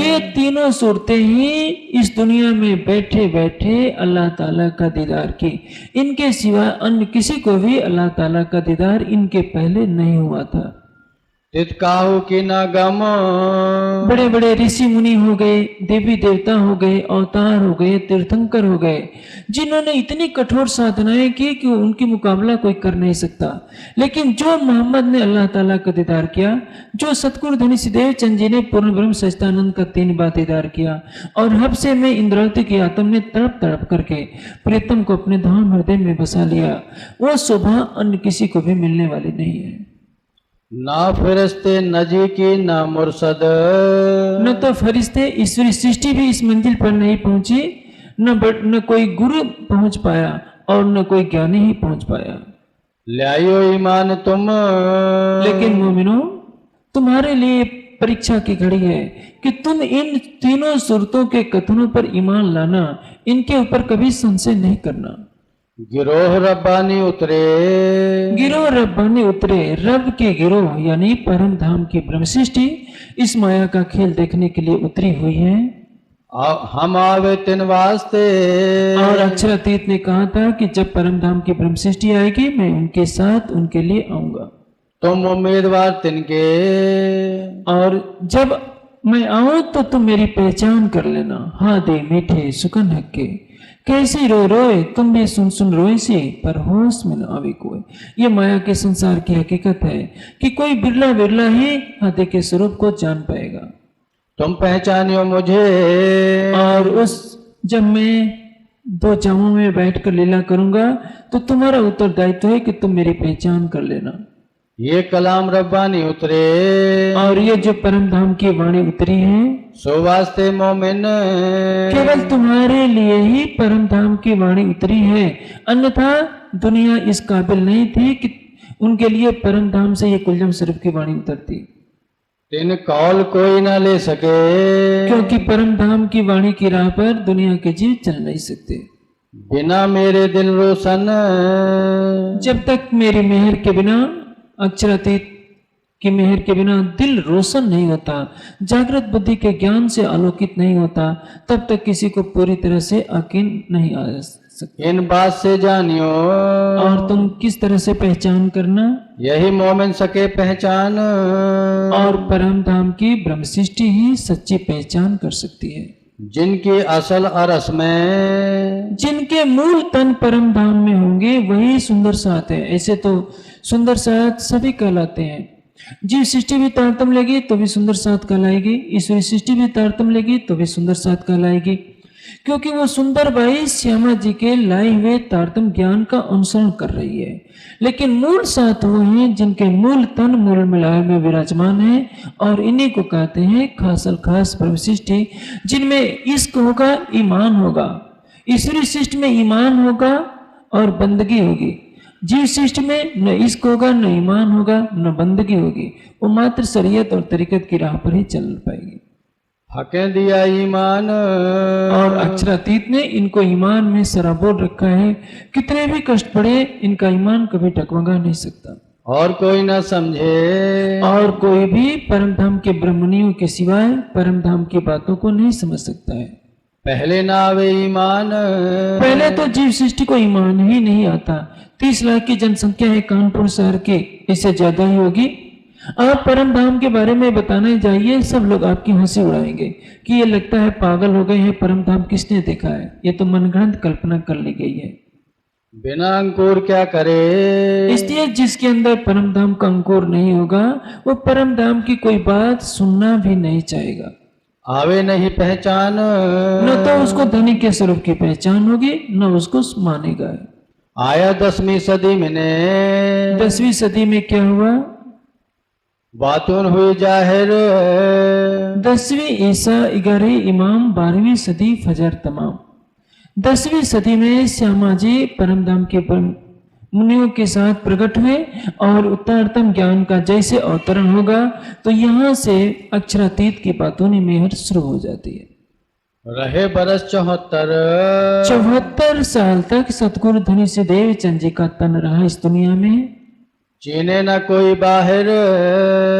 ये तीनों सूरतें ही इस दुनिया में बैठे बैठे अल्लाह ताला का दीदार की। इनके सिवा अन्य किसी को भी अल्लाह ताला का दीदार इनके पहले नहीं हुआ था। तितकाहू की न गम, बड़े बड़े ऋषि मुनि हो गए, देवी देवता हो गए, अवतार हो गए, तीर्थंकर हो गए, जिन्होंने इतनी कठोर साधनाएं की कि उनकी मुकाबला कोई कर नहीं सकता। लेकिन जो मोहम्मद ने अल्लाह ताला का दीदार किया, जो सतगुरु धनी सिद्धेव चंद जी ने पूर्ण ब्रह्म सच्चिदानंद का 3 बार दीदार किया और हफ्से में इंद्रावती की आत्म ने तड़प तड़प करके प्रीतम को अपने धाम हृदय में बसा लिया, वो शोभा अन्य किसी को भी मिलने वाली नहीं है। ना फरिश्ते नजी की ना मुर्शद, न तो फरिश्ते ईश्वरी सृष्टि भी इस मंजिल पर नहीं पहुंची, न कोई गुरु पहुंच पाया और न कोई ज्ञानी ही पहुंच पाया। लायो ईमान तुम, लेकिन मोमिनो तुम्हारे लिए परीक्षा की घड़ी है कि तुम इन तीनों सूरतों के कथनों पर ईमान लाना, इनके ऊपर कभी संशय नहीं करना। गिरोह रब्बानी उतरे, गिरोह रब्बानी उतरे, रब के गिरोह यानी परम धाम की ब्रह्म सृष्टि इस माया का खेल देखने के लिए उतरी हुई है। हम आवे तिन वास्ते, और अक्षरातीत ने कहा था कि जब परम धाम की ब्रह्म सृष्टि आएगी मैं उनके साथ उनके लिए आऊंगा। तुम उम्मीदवार तिनके, और जब मैं आऊं तो तुम मेरी पहचान कर लेना। हाँ दे मीठे सुकन हक्के, कैसी रो रोए तुम भी सुन सुन रोए सी, पर होश में न आवे कोई। ये माया के संसार की हकीकत है कि कोई बिरला बिरला ही हाथी के स्वरूप को जान पाएगा। तुम पहचानियो मुझे, और उस जब मैं 2 जामों में बैठकर लीला करूंगा तो तुम्हारा उत्तरदायित्व है कि तुम मेरी पहचान कर लेना। ये कलाम रब्बानी उतरे, और ये जो परम धाम की वाणी उतरी है सो वास्ते मोमिन, केवल तुम्हारे लिए ही परम धाम की वाणी उतरी है, अन्यथा दुनिया इस काबिल नहीं थी कि उनके लिए परम धाम से ये कुलजम स्वरूप की वाणी उतरती। तिन कौल कोई ना ले सके, क्योंकि परम धाम की वाणी की राह पर दुनिया के जीव चल नहीं सकते। बिना मेरे दिल रोशन, जब तक मेरी मेहर के बिना, अक्षरातीत की मेहर के बिना दिल रोशन नहीं होता, जागृत बुद्धि के ज्ञान से आलोकित नहीं होता, तब तक किसी को पूरी तरह से यकीन नहीं आ सकता। इन बात से जानियो, और तुम किस तरह से पहचान करना, यही मोमिन सके पहचान, और परम धाम की ब्रह्म सृष्टि ही सच्ची पहचान कर सकती है। जिनकी असल अरस में, जिनके मूल तन परम धाम में होंगे वही सुंदर साथ है। ऐसे तो सुंदर साथ सभी कहलाते हैं। जीव सृष्टि भी तारतम्य लेगी तो भी सुंदर साथ कहलाएगी, ईश्वरी सृष्टि भी तारतम्य लेगी तो भी सुंदर साथ कहलाएगी, क्योंकि वो सुंदर बाई श्यामा जी के लाए हुए तारतम्य ज्ञान का अनुसरण कर रही है। लेकिन मूल साथ वो हैं जिनके मूल तन मूल मिलाए में विराजमान है, और इन्हीं को कहते हैं खासल खास ब्रह्म सृष्टि, जिनमें इश्क होगा, ईमान होगा। ईश्वरी सृष्टि में ईमान होगा और बंदगी होगी, जीव सृष्टि में न इश्क होगा, न ईमान होगा, न बंदगी होगी। वो मात्र शरीयत और तरीकत की राह पर ही चल पाएगी। हके दिया ईमान, और अक्षरातीत ने इनको ईमान में सराबोर रखा है। कितने भी कष्ट पड़े, इनका ईमान कभी टकमगा नहीं सकता। और कोई न समझे, और कोई भी परम धाम के ब्रह्मनियों के सिवाय परम धाम की बातों को नहीं समझ सकता है। पहले ना आवे ईमान, पहले तो जीव सृष्टि को ईमान ही नहीं आता। 30 लाख की जनसंख्या है कानपुर शहर की, इससे ज्यादा ही होगी। आप परम धाम के बारे में बताने जाइए, सब लोग आपकी हंसी उड़ाएंगे कि ये लगता है पागल हो गए हैं, परम धाम किसने देखा है, ये तो मनगढ़ंत कल्पना कर ली गई है। बिना अंकुर क्या करे, इसलिए जिसके अंदर परम धाम का अंकुर नहीं होगा, वो परम धाम की कोई बात सुनना भी नहीं चाहेगा। आवे नहीं पहचान, न तो उसको धनी के स्वरूप की पहचान होगी, न उसको मानेगा। आया 10वीं सदी में ने, 10वीं सदी में क्या हुआ, बातों हुई जाहिर, 10वीं ईसा 11 इमाम 12वीं सदी फजर तमाम। 10वीं सदी में श्यामा जी परमधाम के मुनियों के साथ प्रकट हुए, और उत्तरतम ज्ञान का जैसे अवतरण होगा तो यहाँ से अक्षरातीत की बातों में मेहर शुरू हो जाती है। रहे बरस 74 साल तक सतगुरु धनी से देव चंद जी का तन रहा इस दुनिया में, चीने न कोई बाहर,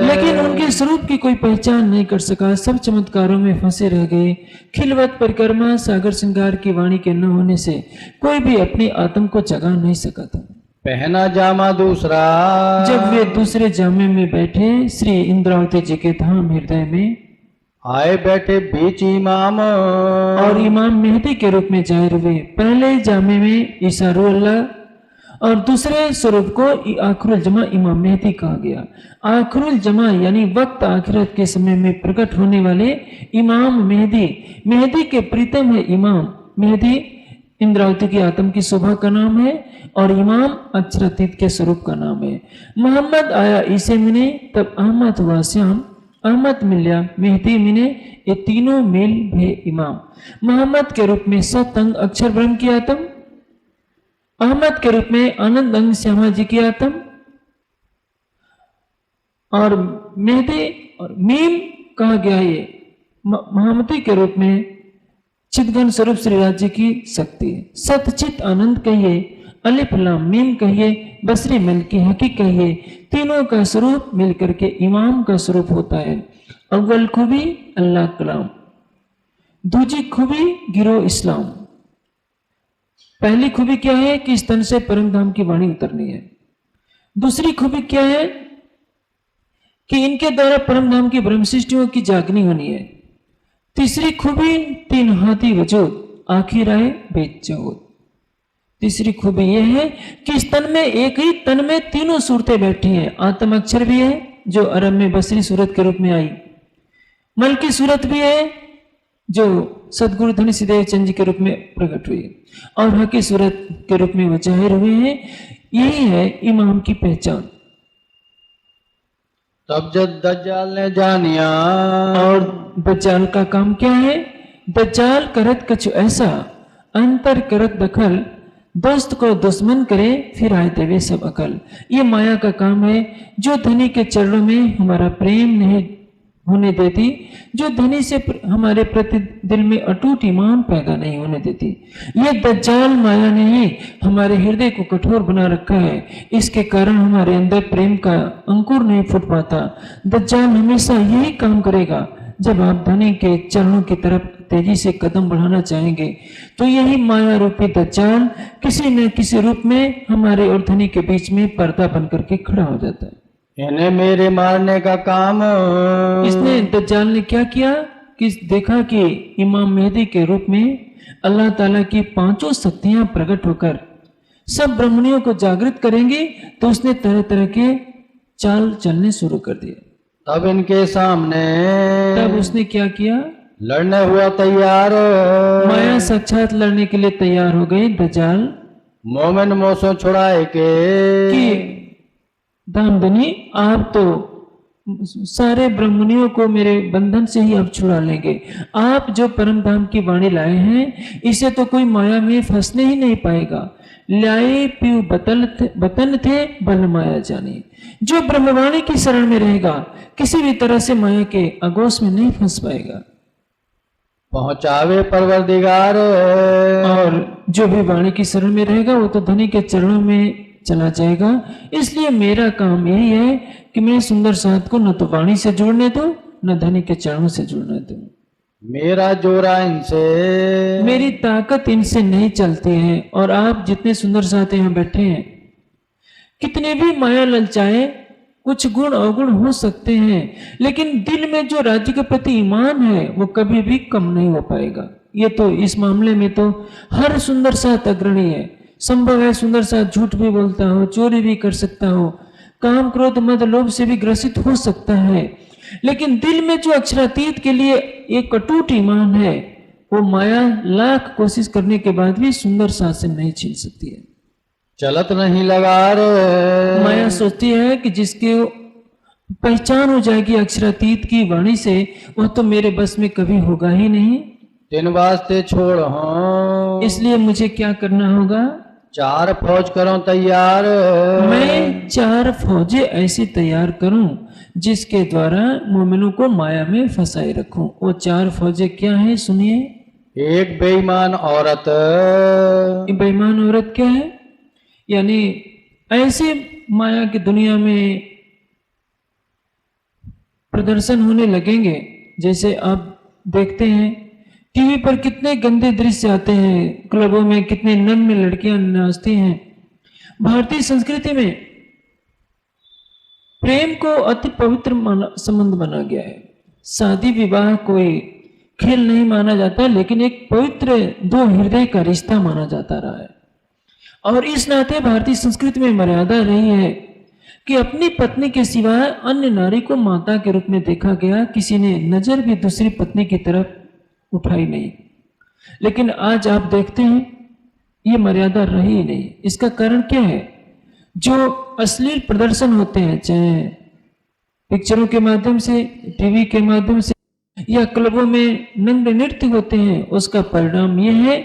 लेकिन उनके स्वरूप की कोई पहचान नहीं कर सका। सब चमत्कारों में फंसे रह गए। खिलवत परिक्रमा सागर श्रृंगार की वाणी के न होने से कोई भी अपनी आत्म को जगा नहीं सका था। पहना जामा दूसरा, जब वे दूसरे जामे में बैठे श्री इंद्रावती जी के धाम हृदय में, आए बैठे बीच इमाम, और इमाम मेहदी के रूप में जाहिर हुए। पहले जामे में ईसा रूहुल्लाह और दूसरे स्वरूप को आखिरुल जमा इमाम मेहदी कहा गया। आखिरुल जमा यानी वक्त आखिरत के समय में प्रकट होने वाले इमाम मेहदी, मेहदी के प्रीतम है इमाम मेहदी। इंद्रावती की आत्म की शोभा का नाम है, और इमाम अक्षरातीत के स्वरूप का नाम है। मोहम्मद आया ईसे मिने, तब अहमद हुआ श्याम, अहमद मिल्या मेहदी मिने, ये तीनों मेल भे इमाम। मोहम्मद के रूप में सतंग अक्षर ब्रह्म की आत्म, अहमद के रूप में आनंद अंग श्यामा जी की आत्म, और मेहदी और मीम कहा गया ये मोहम्मदी के रूप में चितघन स्वरूप श्री राज जी की शक्ति। सतचित आनंद कहिए, अलिफ लाम मीम कहिए, बसरी मिल की हकी कहिए, तीनों का स्वरूप मिलकर के इमाम का स्वरूप होता है। अव्वल खूबी अल्लाह कलाम, दूजी खूबी गिरो इस्लाम। पहली खूबी क्या है कि इस तन से परम धाम की वाणी उतरनी है। दूसरी खूबी क्या है कि इनके द्वारा परम धाम की ब्रह्म सृष्टियों की जागनी होनी है। तीसरी खूबी 3 हाथी वजूद, आखिर आए बेचौद। तीसरी खूबी यह है कि इस तन में, एक ही तन में तीनों सूरतें बैठी हैं। आत्म अक्षर भी है जो अरब में बसरी सूरत के रूप में आई, मल की सूरत भी है जो सदगुरु धनी सिद्धेव चंद जी के रूप में प्रकट हुई, और हकी सूरत के रूप में वो जाहिर हुए हैं। यही है इमाम की पहचान। तब जब दज्जाल ने जानिया, और दज्जाल का काम क्या है? दज्जाल करत कछु ऐसा, अंतर करत दखल, दोस्त को दुश्मन करे फिर आए देवे सब अकल। ये माया का काम है। जो धनी के चरणों में हमारा प्रेम नहीं होने देती, जो धनी से हमारे प्रति दिल में अटूट ईमान पैदा नहीं होने देती। ये दज्जाल माया ने ही हमारे हृदय को कठोर बना रखा है, इसके कारण हमारे अंदर प्रेम का अंकुर नहीं फूट पाता। दज्जाल हमेशा यही काम करेगा। जब आप धनी के चरणों की तरफ तेजी से कदम बढ़ाना चाहेंगे तो यही माया रूपी दज्जाल किसी न किसी रूप में हमारे और धनी के बीच में पर्दा बन करके खड़ा हो जाता है। इन्हें मेरे मारने का काम। इसने दज्जाल ने क्या किया कि देखा कि इमाम मेहदी के रूप में अल्लाह ताला की पांचों शक्तियां प्रकट होकर सब ब्राह्मणियों को जागृत करेंगी, तो उसने तरह तरह के चाल चलने शुरू कर दिए। तब इनके सामने तब उसने क्या किया, लड़ने हुआ तैयार। माया साक्षात लड़ने के लिए तैयार हो गई। दज्जाल मोमिन मोसों छुड़ाए के कि दामदनी आप तो सारे ब्राह्मणियों को मेरे बंधन से ही अब छुड़ा लेंगे। आप जो परम धाम की वाणी लाए हैं, इसे तो कोई माया में फंसने ही नहीं पाएगा। लाए पीऊ बतन थे बल माया जानी। जो ब्रह्मवाणी की शरण में रहेगा किसी भी तरह से माया के अगोश में नहीं फंस पाएगा। पहुंचावे परवरदिगार। और जो भी वाणी की शरण में रहेगा वो तो धनी के चरणों में चला जाएगा। इसलिए मेरा काम यही है कि मैं सुंदर साथ को न तो वाणी से जोड़ने दूं, न धनी के चरणों से जुड़ने दूं। मेरा जोरा इनसे, मेरी ताकत इनसे नहीं चलती है। और आप जितने सुंदर साथ यहाँ बैठे हैं, कितने भी माया ललचाए, कुछ गुण अवगुण हो सकते हैं, लेकिन दिल में जो राज्य के प्रति ईमान है वो कभी भी कम नहीं हो पाएगा। ये तो इस मामले में तो हर सुंदर साथ अग्रणी है। संभव है सुंदर साथ झूठ भी बोलता हो, चोरी भी कर सकता हो, काम क्रोध मद लोभ से भी ग्रसित हो सकता है, लेकिन दिल में जो अक्षरातीत के लिए एक अटूट ईमान है, वो माया लाख कोशिश करने के बाद भी सुंदर साथ से नहीं छीन सकती है। चलत नहीं लगा रे। माया सोचती है कि जिसके पहचान हो जाएगी अक्षरातीत की वाणी से, वह तो मेरे बस में कभी होगा ही नहीं। तीन वास्ते छोड़ हो, इसलिए मुझे क्या करना होगा, 4 फौज करो तैयार। मैं 4 फौजें ऐसी तैयार करूं जिसके द्वारा मोमिनों को माया में फंसाए रखूं। वो 4 फौजें क्या हैं, सुनिए। एक बेईमान औरत। बेईमान औरत क्या है, यानी ऐसे माया की दुनिया में प्रदर्शन होने लगेंगे। जैसे आप देखते हैं टीवी पर कितने गंदे दृश्य आते हैं, क्लबों में कितने नग्न लड़कियां नाचती हैं। भारतीय संस्कृति में प्रेम को अति पवित्र संबंध माना गया है। शादी विवाह कोई खेल नहीं माना जाता, लेकिन एक पवित्र 2 हृदय का रिश्ता माना जाता रहा है। और इस नाते भारतीय संस्कृति में मर्यादा रही है कि अपनी पत्नी के सिवाय अन्य नारी को माता के रूप में देखा गया। किसी ने नजर भी दूसरी पत्नी की तरफ उठाई नहीं। लेकिन आज आप देखते हैं ये मर्यादा रही नहीं। इसका कारण क्या है, जो अश्लील प्रदर्शन होते हैं, चाहे पिक्चरों के माध्यम से, टीवी के माध्यम से या क्लबों में नग्न नृत्य होते हैं, उसका परिणाम यह है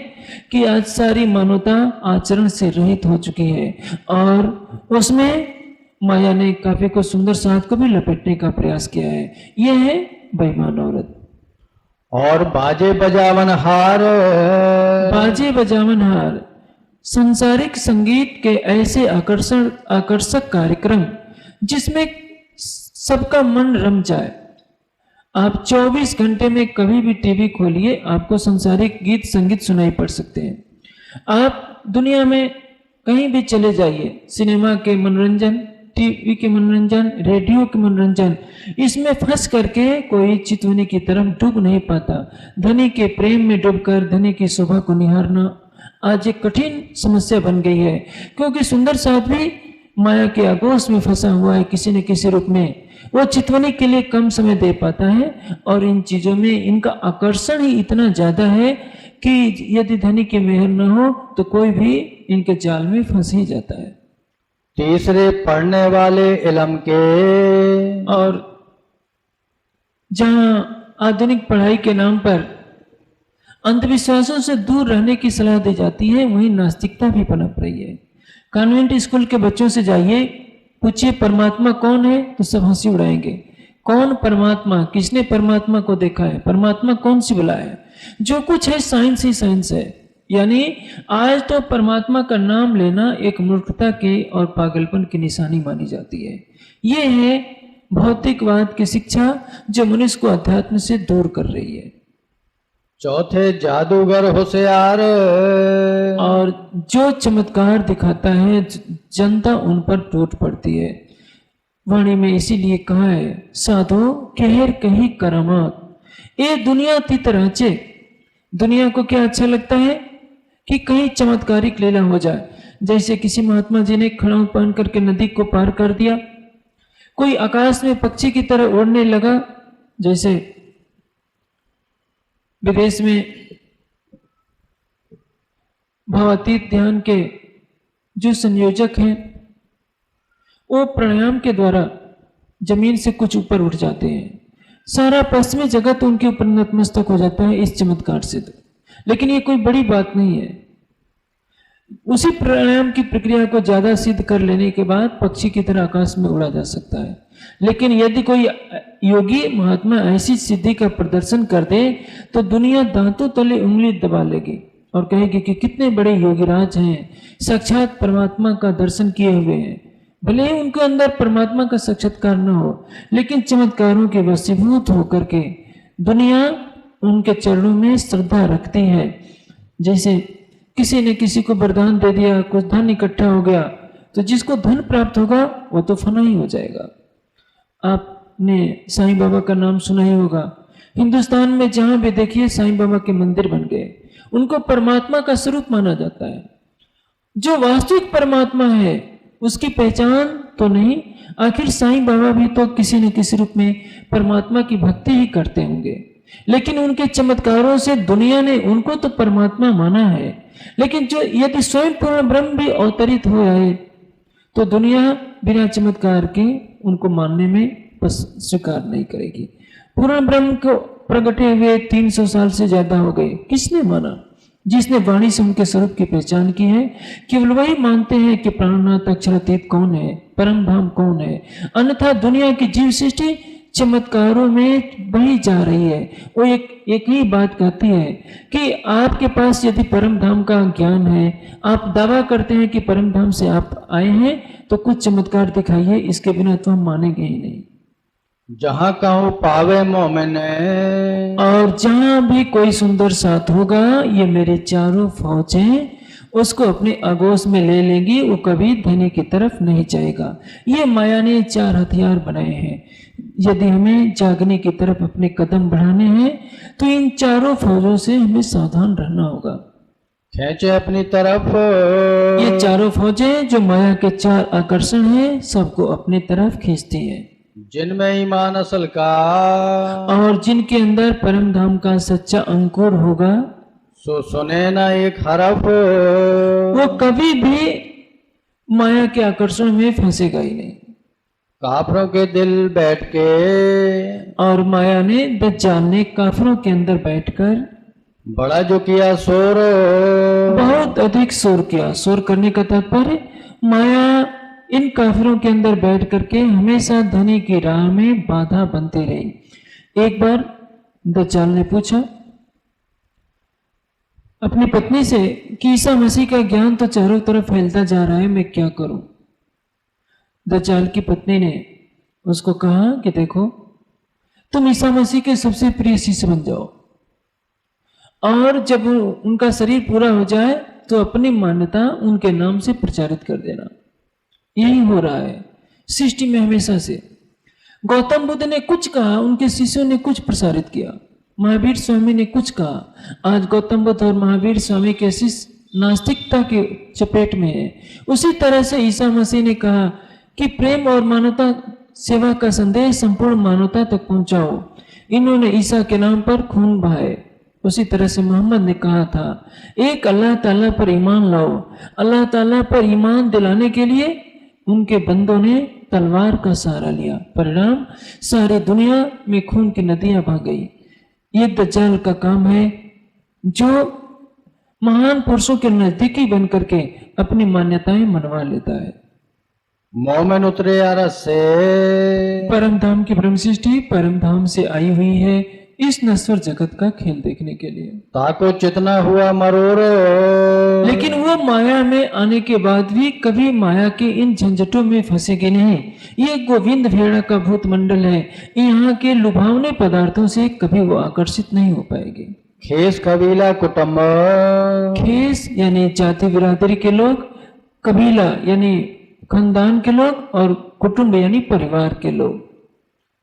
कि आज सारी मानवता आचरण से रहित हो चुकी है। और उसमें माया ने काव्य को सुंदर साथ को भी लपेटने का प्रयास किया है। यह है बेईमान औरत। और बाजे बजावन हार। बाजे बजावन हार, संसारिक संगीत के ऐसे आकर्षक कार्यक्रम जिसमें सबका मन रम जाए। आप 24 घंटे में कभी भी टीवी खोलिए, आपको संसारिक गीत संगीत सुनाई पड़ सकते हैं। आप दुनिया में कहीं भी चले जाइए, सिनेमा के मनोरंजन, टीवी के मनोरंजन, रेडियो के मनोरंजन, इसमें फंस करके कोई चितवनी की तरफ डूब नहीं पाता। धनी के प्रेम में डूबकर धनी की शोभा को निहारना आज एक कठिन समस्या बन गई है, क्योंकि सुंदर साथ भी माया के आगोश में फंसा हुआ है किसी न किसी रूप में। वो चितवनी के लिए कम समय दे पाता है, और इन चीजों में इनका आकर्षण ही इतना ज्यादा है कि यदि धनी की मेहर न हो तो कोई भी इनके जाल में फंस ही जाता है। तीसरे पढ़ने वाले इल्म के। और जहां आधुनिक पढ़ाई के नाम पर अंधविश्वासों से दूर रहने की सलाह दी जाती है, वहीं नास्तिकता भी पनप रही है। कॉन्वेंट स्कूल के बच्चों से जाइए, पूछिए परमात्मा कौन है, तो सब हंसी उड़ाएंगे। कौन परमात्मा, किसने परमात्मा को देखा है, परमात्मा कौन सी बला है? जो कुछ है साइंस ही साइंस है। यानी आज तो परमात्मा का नाम लेना एक मूर्खता की और पागलपन की निशानी मानी जाती है। ये है भौतिकवाद की शिक्षा जो मनुष्य को अध्यात्म से दूर कर रही है। चौथे जादूगर होशियार, और जो चमत्कार दिखाता है जनता उन पर टूट पड़ती है। वाणी में इसीलिए कहा है, साधो कहर कही करामात, ये दुनिया तीत राचे। दुनिया को क्या अच्छा लगता है कि कहीं चमत्कारिक लीला हो जाए। जैसे किसी महात्मा जी ने खड़ाऊ पहन करके नदी को पार कर दिया, कोई आकाश में पक्षी की तरह उड़ने लगा। जैसे विदेश में भावातीत ध्यान के जो संयोजक हैं वो प्राणायाम के द्वारा जमीन से कुछ ऊपर उठ जाते हैं, सारा पश्चिमी जगत उनके ऊपर नतमस्तक हो जाता है इस चमत्कार से। लेकिन ये कोई बड़ी बात नहीं है। उसी प्राणायाम की प्रक्रिया को ज्यादा सिद्ध कर लेने के बाद पक्षी की तरह आकाश में उड़ा जा सकता है। लेकिन यदि कोई योगी महात्मा ऐसी सिद्धि का प्रदर्शन कर दे तो दुनिया दांतों तले उंगली दबा लेगी और कहेगी कि कितने बड़े योगीराज हैं, साक्षात परमात्मा का दर्शन किए हुए हैं। भले ही उनके अंदर परमात्मा का साक्षात्कार न हो, लेकिन चमत्कारों के वशीभूत होकर के दुनिया उनके चरणों में श्रद्धा रखती है। जैसे किसी ने किसी को वरदान दे दिया, कुछ धन इकट्ठा हो गया, तो जिसको धन प्राप्त होगा वो तो फना ही हो जाएगा। आपने साईं बाबा का नाम सुना ही होगा। हिंदुस्तान में जहां भी देखिए साईं बाबा के मंदिर बन गए। उनको परमात्मा का स्वरूप माना जाता है। जो वास्तविक परमात्मा है उसकी पहचान तो नहीं, आखिर साईं बाबा भी तो किसी न किसी रूप में परमात्मा की भक्ति ही करते होंगे। लेकिन उनके चमत्कारों से दुनिया ने उनको तो परमात्मा माना है। लेकिन जो यदि स्वयं पूर्ण ब्रह्म भी अवतरित हो आए तो दुनिया बिना चमत्कार के उनको मानने में स्वीकार नहीं करेगी। पूर्ण ब्रह्म को प्रगटे हुए 300 साल से ज्यादा हो गए, किसने माना? जिसने वाणी से उनके स्वरूप की पहचान की है। केवल वही मानते हैं कि प्राणनाथ अक्षरातीत कौन है, परम धाम कौन है। अन्यथा दुनिया की जीव सृष्टि चमत्कारों में बही जा रही है। वो एक ही बात कहती है कि आपके पास यदि परम धाम का ज्ञान है, आप दावा करते हैं कि परम धाम से आप आए हैं, तो कुछ चमत्कार दिखाइए, इसके बिना तो हम मानेंगे ही नहीं। जहां कहूं पावे मोमिने, और जहां भी कोई सुंदर साथ होगा, ये मेरे चारों फौजें उसको अपने आगोश में ले लेंगी, वो कभी धनी की तरफ नहीं जाएगा। ये माया ने 4 हथियार बनाए हैं। यदि हमें जागने की तरफ अपने कदम बढ़ाने हैं तो इन चारों फौजों से हमें सावधान रहना होगा। खींचे अपनी तरफ, ये चारों फौजें जो माया के 4 आकर्षण हैं, सबको अपनी तरफ खींचती हैं। जिनमें ईमान असल का, और जिनके अंदर परम धाम का सच्चा अंकुर होगा, सो सुने ना एक हरफ, वो कभी भी माया के आकर्षण में फंसेगा ही नहीं। काफरों के दिल बैठ के, और माया ने दज्जाल ने काफरों के अंदर बैठकर बड़ा जो किया शोर, बहुत अधिक शोर किया। शोर करने का तात्पर्य माया इन काफिरों के अंदर बैठ करके हमेशा धनी की राह में बाधा बनती रही। एक बार दज्जाल ने पूछा अपनी पत्नी से कि ईसा मसीह का ज्ञान तो चारों तरफ फैलता जा रहा है, मैं क्या करूं? दज्जाल की पत्नी ने उसको कहा कि देखो, तुम ईसा मसीह के सबसे प्रिय शिष्य बन जाओ, और जब उनका शरीर पूरा हो जाए तो अपनी मान्यता उनके नाम से प्रचारित कर देना। यही हो रहा है सृष्टि में हमेशा से। गौतम बुद्ध ने कुछ कहा, उनके शिष्यों ने कुछ प्रसारित किया। महावीर स्वामी ने कुछ कहा, आज गौतम बुद्ध और महावीर स्वामी के शिष्य नास्तिकता के चपेट में है। उसी तरह से ईसा मसीह ने कहा कि प्रेम और मानवता सेवा का संदेश संपूर्ण मानवता तक पहुंचाओ। इन्होंने ईसा के नाम पर खून बहाए। उसी तरह से मोहम्मद ने कहा था, एक अल्लाह ताला पर ईमान लाओ। अल्लाह ताला पर ईमान दिलाने के लिए उनके बंदों ने तलवार का सहारा लिया। परिणाम, सारी दुनिया में खून की नदियां बह गई। ये दज्जाल का काम है, जो महान पुरुषों के नजदीकी बन करके अपनी मान्यताएं मनवा लेता है। मोमेन उतरे अरस से, परम धाम की ब्रह्म सृष्टि परम धाम से आई हुई है इस नश्वर जगत का खेल देखने के लिए। ताको चितना हुआ मरोर, लेकिन वो माया में आने के बाद भी कभी माया के इन झंझटों में फंसेगी नहीं। ये गोविंद भेड़ा का भूत मंडल है, यहाँ के लुभावने पदार्थों से कभी वो आकर्षित नहीं हो पाएगी। खेस कबीला कुटुंब, खेस यानी जाति बिरादरी के लोग, कबीला यानी खानदान के लोग, और कुटुंब यानी परिवार के लोग।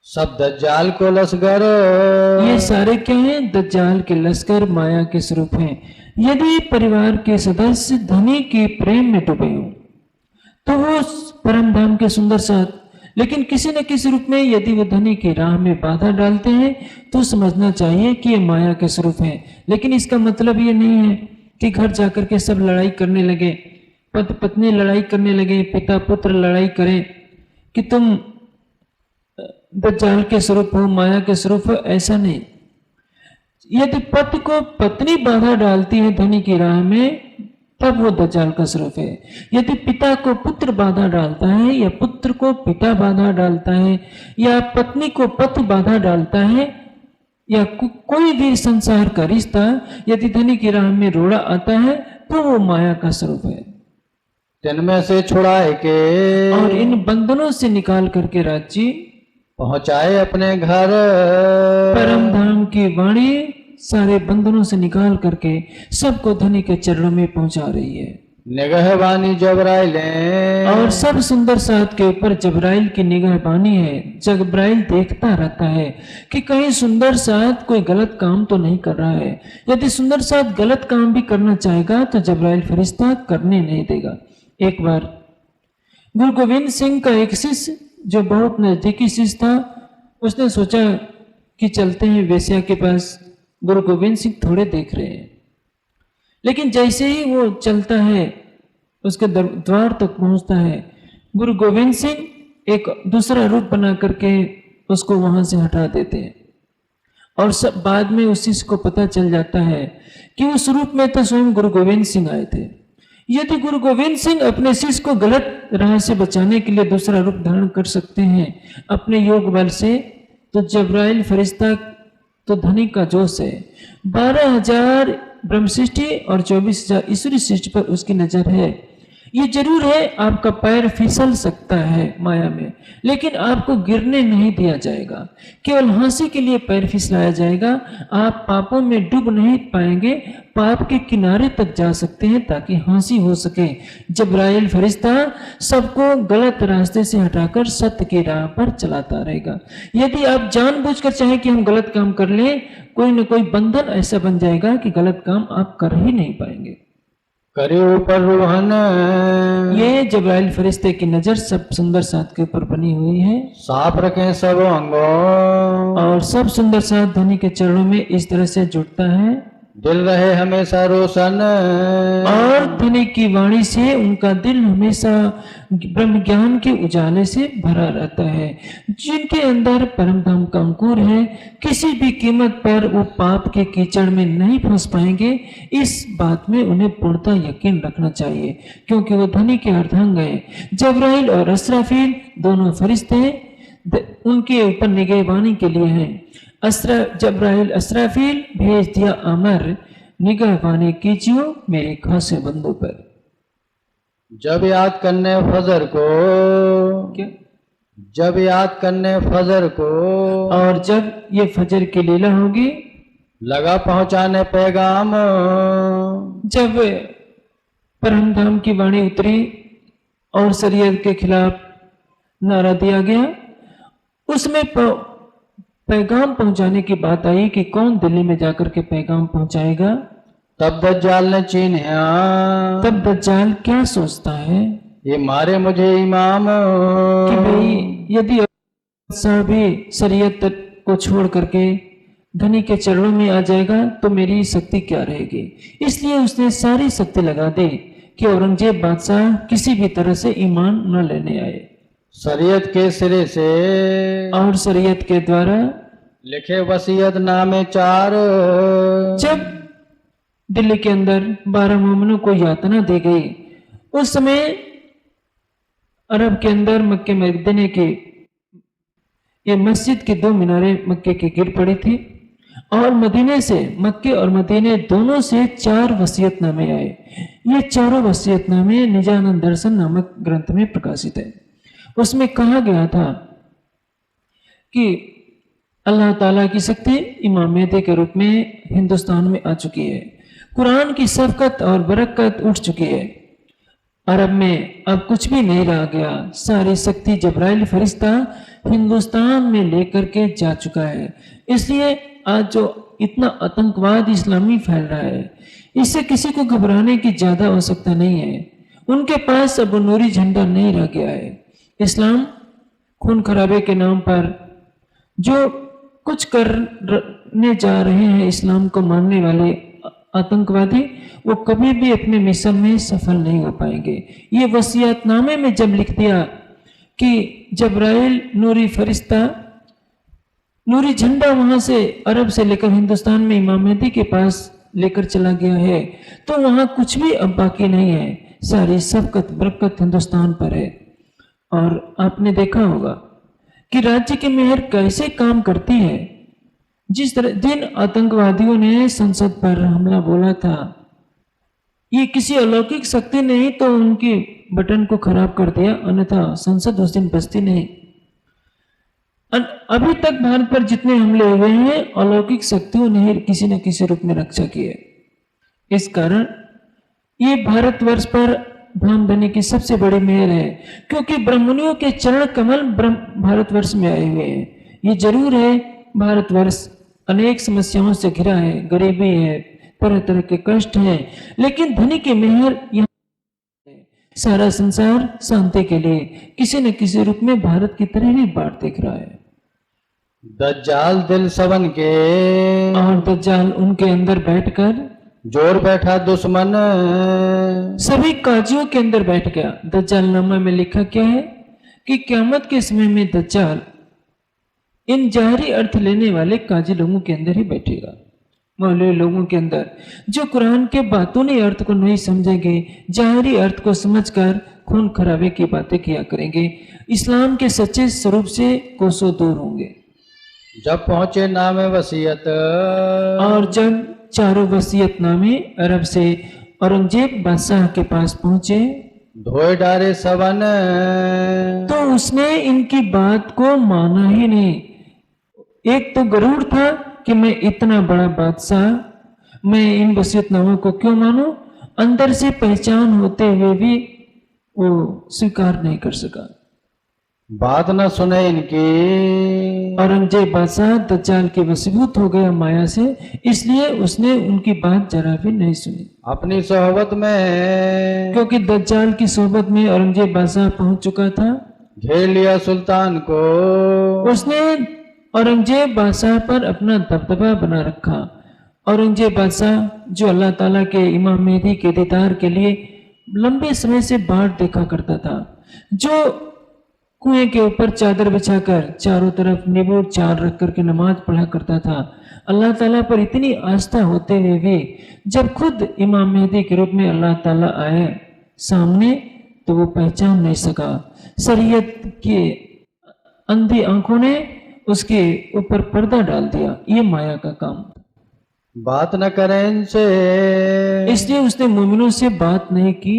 सब दज्जाल को लश्कर, ये सारे क्या हैं? दज्जाल के लश्कर, माया के स्वरूप हैं। यदि परिवार के सदस्य धनी के प्रेम में डूबे हों तो वो परम धाम के सुंदर साथ, लेकिन किसी न किसी रूप में यदि वो धनी की राह में बाधा डालते हैं तो समझना चाहिए कि ये माया के स्वरूप हैं। लेकिन इसका मतलब ये नहीं है कि घर जाकर के सब लड़ाई करने लगे, पति पत्नी लड़ाई करने लगे, पिता पुत्र लड़ाई करें कि तुम दज्जाल के स्वरूप हो, माया के स्वरूप हो, ऐसा नहीं। यदि पति को पत्नी बाधा डालती है धनी की राह में तब वो दज्जाल का स्वरूप है। यदि पिता को पुत्र बाधा डालता है या पुत्र को पिता बाधा डालता है या पत्नी को पति बाधा डालता है या कोई भी संसार का रिश्ता यदि धनी की राह में रोड़ा आता है तो वो माया का स्वरूप है। तिनमें से छुड़ाए के, और इन बंधनों से निकाल करके राज्य पहुंचाए अपने घर, परम धाम की वाणी सारे बंधनों से निकाल करके सबको धनी के चरणों में पहुंचा रही है। निगहबानी जबराइल, और सब सुंदर साथ के ऊपर जबराइल की निगहबानी है। जबराइल देखता रहता है कि कहीं सुंदर साथ कोई गलत काम तो नहीं कर रहा है। यदि सुंदर साथ गलत काम भी करना चाहेगा तो जबराइल फरिश्ता करने नहीं देगा। एक बार गुरु गोविंद सिंह का एक शिष्य जो बहुत नजदीकी शिष्य था, उसने सोचा कि चलते हैं वेश्या के पास, गुरु गोविंद सिंह थोड़े देख रहे हैं। लेकिन जैसे ही वो चलता है उसके द्वार तक पहुंचता है, गुरु गोविंद सिंह एक दूसरा रूप बना करके उसको वहां से हटा देते हैं। और सब बाद में उस शिष्य को पता चल जाता है कि उस रूप में तो स्वयं गुरु गोविंद सिंह आए थे। यदि गुरु गोविंद सिंह अपने शिष्य को गलत राह से बचाने के लिए दूसरा रूप धारण कर सकते हैं अपने योग बल से, तो जबराइल फरिश्ता तो धनी का जोश है। 12,000 ब्रह्म सृष्टि और 24,000 ईश्वरी सृष्टि पर उसकी नजर है। ये जरूर है आपका पैर फिसल सकता है माया में, लेकिन आपको गिरने नहीं दिया जाएगा। केवल हंसी के लिए पैर फिसलाया जाएगा। आप पापों में डूब नहीं पाएंगे, पाप के किनारे तक जा सकते हैं ताकि हंसी हो सके। जबराइल फरिश्ता सबको गलत रास्ते से हटाकर सत्य की राह पर चलाता रहेगा। यदि आप जानबूझकर चाहें कि हम गलत काम कर लें, कोई न कोई बंधन ऐसा बन जाएगा कि गलत काम आप कर ही नहीं पाएंगे। करे ऊपर रूहन, ये जबराइल फरिश्ते की नजर सब सुंदर साथ के ऊपर बनी हुई है। साफ रखें सब अंगों, और सब सुंदर साथ धनी के चरणों में इस तरह से जुड़ता है। दिल रहे हमेशा रोशन, और धनी की वाणी से उनका दिल हमेशा ब्रह्म ज्ञान के उजाले से भरा रहता है। जिनके अंदर परम धाम का अंकुर है, किसी भी कीमत पर वो पाप के कीचड़ में नहीं फंस पाएंगे। इस बात में उन्हें पूर्णतः यकीन रखना चाहिए, क्योंकि वो धनी के अर्धांग हैं। जबराइल और असराफील दोनों फरिश्ते उनके ऊपर निगहबानी के लिए हैं। जबराइल असराफील भेज दिया अमर, निगहबानी कीजियो मेरे खासे बंदों पर। जब याद करने फजर को, क्या? जब याद करने फजर को, और जब ये फजर की लीला होगी, लगा पहुंचाने पैगाम, जब परम धाम की वाणी उतरी और शरीयत के खिलाफ नारा दिया गया, उसमें पैगाम पहुंचाने की बात आई कि कौन दिल्ली में जाकर के पैगाम पहुंचाएगा। तब दज्जाल ने चिन्हा, तब दज्जाल क्या सोचता है ये मारे मुझे इमाम, कि भाई यदि भी शरीयत को छोड़ करके धनी के चरणों में आ जाएगा तो मेरी शक्ति क्या रहेगी। इसलिए उसने सारी शक्ति लगा दी कि औरंगजेब बादशाह किसी भी तरह से ईमान न लेने आए। शरीयत के सिरे से, और शरीयत के द्वारा लिखे वसीयत नामे 4, जब दिल्ली के अंदर 12 मोमिनों को यातना दी गई, उस समय अरब के अंदर मक्के मदीने के ये मस्जिद की 2 मीनारें मक्के की गिर पड़ी थी और मदीने से मक्के और मदीने दोनों से 4 वसीयतनामे आए। ये चारों वसीयतनामे निजानंद दर्शन नामक ग्रंथ में प्रकाशित है। उसमें कहा गया था कि अल्लाह ताला की शक्ति इमाम मेहदी के रूप में हिंदुस्तान में आ चुकी है। कुरान की शफकत और बरकत उठ चुकी है। अरब में अब कुछ भी नहीं रह गया। सारी शक्ति जब्राइल फरिश्ता हिंदुस्तान में लेकर के जा चुका है। इसलिए आज जो इतना आतंकवाद इस्लामी फैल रहा है, इससे किसी को घबराने की ज्यादा आवश्यकता नहीं है। उनके पास अब नूरी झंडा नहीं रह गया है। इस्लाम खून खराबे के नाम पर जो कुछ करने जा रहे हैं इस्लाम को मानने वाले आतंकवादी, वो कभी भी अपने मिशन में सफल नहीं हो पाएंगे। ये वसीयतनामे में जब लिख दिया कि जब्राइल नूरी फरिश्ता नूरी झंडा वहां से अरब से लेकर हिंदुस्तान में इमाम मेहदी के पास लेकर चला गया है, तो वहां कुछ भी अब बाकी नहीं है। सारी शफकत बरकत हिंदुस्तान पर है। और आपने देखा होगा कि राज्य की मेहर कैसे काम करती है। जिस तरह जिन आतंकवादियों ने संसद पर हमला बोला था, ये किसी अलौकिक शक्ति ने ही तो उनकी बटन को खराब कर दिया, अन्यथा संसद उस दिन बचती नहीं। अभी तक भारत पर जितने हमले हुए हैं, अलौकिक शक्तियों ने ही किसी न किसी रूप में रक्षा की है। इस कारण ये भारतवर्ष पर ब्रह्मधनी की सबसे बड़ी मेहर है, क्योंकि ब्रह्मनियों के चरण कमल भारतवर्ष में आए हुए हैं। ये जरूर है भारतवर्ष अनेक समस्याओं से घिरा है, गरीबी है, तरह तरह के कष्ट हैं, लेकिन धनी की मेहर यहाँ सारा संसार शांति के लिए किसी न किसी रूप में भारत की तरह ही बाट देख रहा है। दज्जाल दिल सवन के और दज्जाल उनके अंदर बैठकर जोर बैठा दुश्मन, सभी काजियों के अंदर बैठ गया। दज्जाल नामा में लिखा क्या है कि क़यामत के समय में दज्जाल इन जाहरी अर्थ लेने वाले काजी लोगों के अंदर ही बैठेगा, मौलवी लोगों के अंदर, जो कुरान के बातूनी अर्थ को नहीं समझेंगे, जाहरी अर्थ को समझकर खून खराबे की बातें किया करेंगे, इस्लाम के सच्चे स्वरूप से कोसों दूर होंगे। जब पहुंचे नामे वसीयत, और जब चारों वसीयतनामे अरब से औरंगजेब बादशाह के पास पहुंचे, धोए डारे सवन, तो उसने इनकी बात को माना ही नहीं। एक तो गरूर था कि मैं इतना बड़ा बादशाह, मैं इन वसीयतनामों को क्यों मानूं। अंदर से पहचान होते हुए भी वो स्वीकार नहीं कर सका। बात न सुने इनकी, औरंगजेब बादशाह दज्जाल के वशीभूत हो गया माया से, इसलिए उसने उनकी बात जरा भी नहीं सुनी। अपनी सोहबत में, क्योंकि दज्जाल की सोहबत में औरंगजेब बादशाह पहुंच चुका था। घेर लिया सुल्तान को, उसने औरंगजेब बादशाह पर अपना दबदबा बना रखा। औरंगजेब बादशाह जो अल्लाह ताला के इमाम मेहदी के दीदार के लिए लंबे समय से बाट देखा करता था, जो कुएं के ऊपर चादर बिछाकर चारों तरफ नींबू चार रख करके नमाज पढ़ा करता था, अल्लाह ताला पर इतनी आस्था होते हुए भी जब खुद इमाम मेहदी के रूप में अल्लाह ताला आए सामने, तो वो पहचान नहीं सका। शरीयत की अंधी आंखों ने उसके ऊपर पर्दा डाल दिया। ये माया का काम। बात न करें इनसे, इसलिए उसने मोमिनों से बात नहीं की।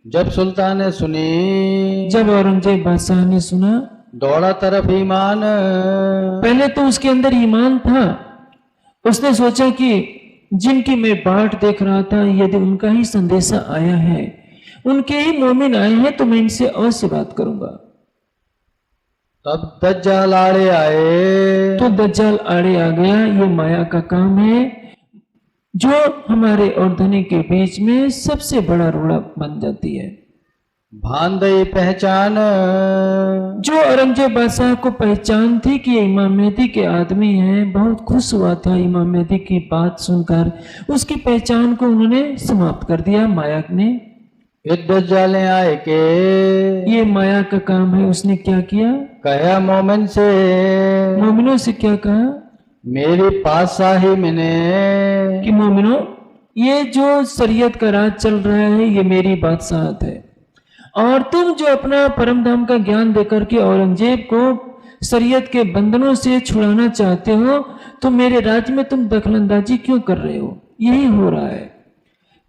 जब सुल्तान ने सुनी, जब औरंगजेब बादशाह ने सुना, दौड़ा तरफ ईमान, पहले तो उसके अंदर ईमान था। उसने सोचा कि जिनकी मैं बाट देख रहा था, यदि उनका ही संदेशा आया है, उनके ही मोमिन आए हैं, तो मैं इनसे अवश्य बात करूंगा। तब दज्जाल आड़े आए, तो दज्जाल आड़े आ गया। ये माया का काम है, जो हमारे और धनी के बीच में सबसे बड़ा रोड़ा बन जाती है। भान दई पहचान, जो औरंगजेब बादशाह को पहचान थी कि ये इमाम मेहदी के आदमी हैं, बहुत खुश हुआ था इमाम मेहदी की बात सुनकर। उसकी पहचान को उन्होंने समाप्त कर दिया माया ने। दज्जाल आए के, ये माया का काम है। उसने क्या किया? कहा मोमिन से, मोमिनों से क्या कहा? मेरी पातशाही मैंने, कि मोमिनो, ये जो शरीयत का राज चल रहा है, ये मेरी बादशाहत है। और तुम जो अपना परम धाम का ज्ञान देकर के औरंगजेब को शरीयत के बंधनों से छुड़ाना चाहते हो, तो मेरे राज्य में तुम दखलंदाजी क्यों कर रहे हो? यही हो रहा है।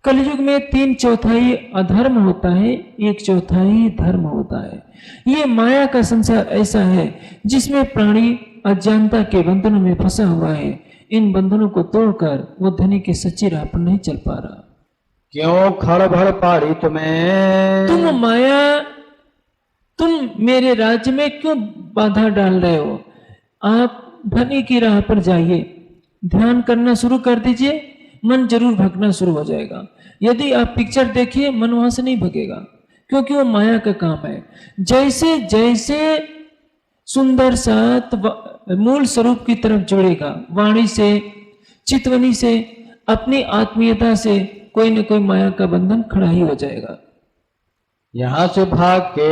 कलयुग में 3/4 अधर्म होता है, 1/4 धर्म होता है। ये माया का संसार ऐसा है जिसमें प्राणी अज्ञानता के बंधनों में फंसा हुआ है। इन बंधनों को तोड़कर वो धनी के सच्ची राह पर नहीं चल पा रहा। क्यों खड़बड़ पाड़ी तुम्हें? तुम माया, तुम मेरे राज्य में क्यों बाधा डाल रहे हो? आप धनी की राह पर जाइए, ध्यान करना शुरू कर दीजिए, मन जरूर भगना शुरू हो जाएगा। यदि आप पिक्चर देखिए, मन वहां से नहीं भगेगा, क्योंकि वो माया का काम है। जैसे जैसे सुंदर साथ मूल स्वरूप की तरफ जुड़ेगा, वाणी से, चितवनी से, अपनी आत्मीयता से, कोई न कोई माया का बंधन खड़ा ही हो जाएगा। यहां से भाग के,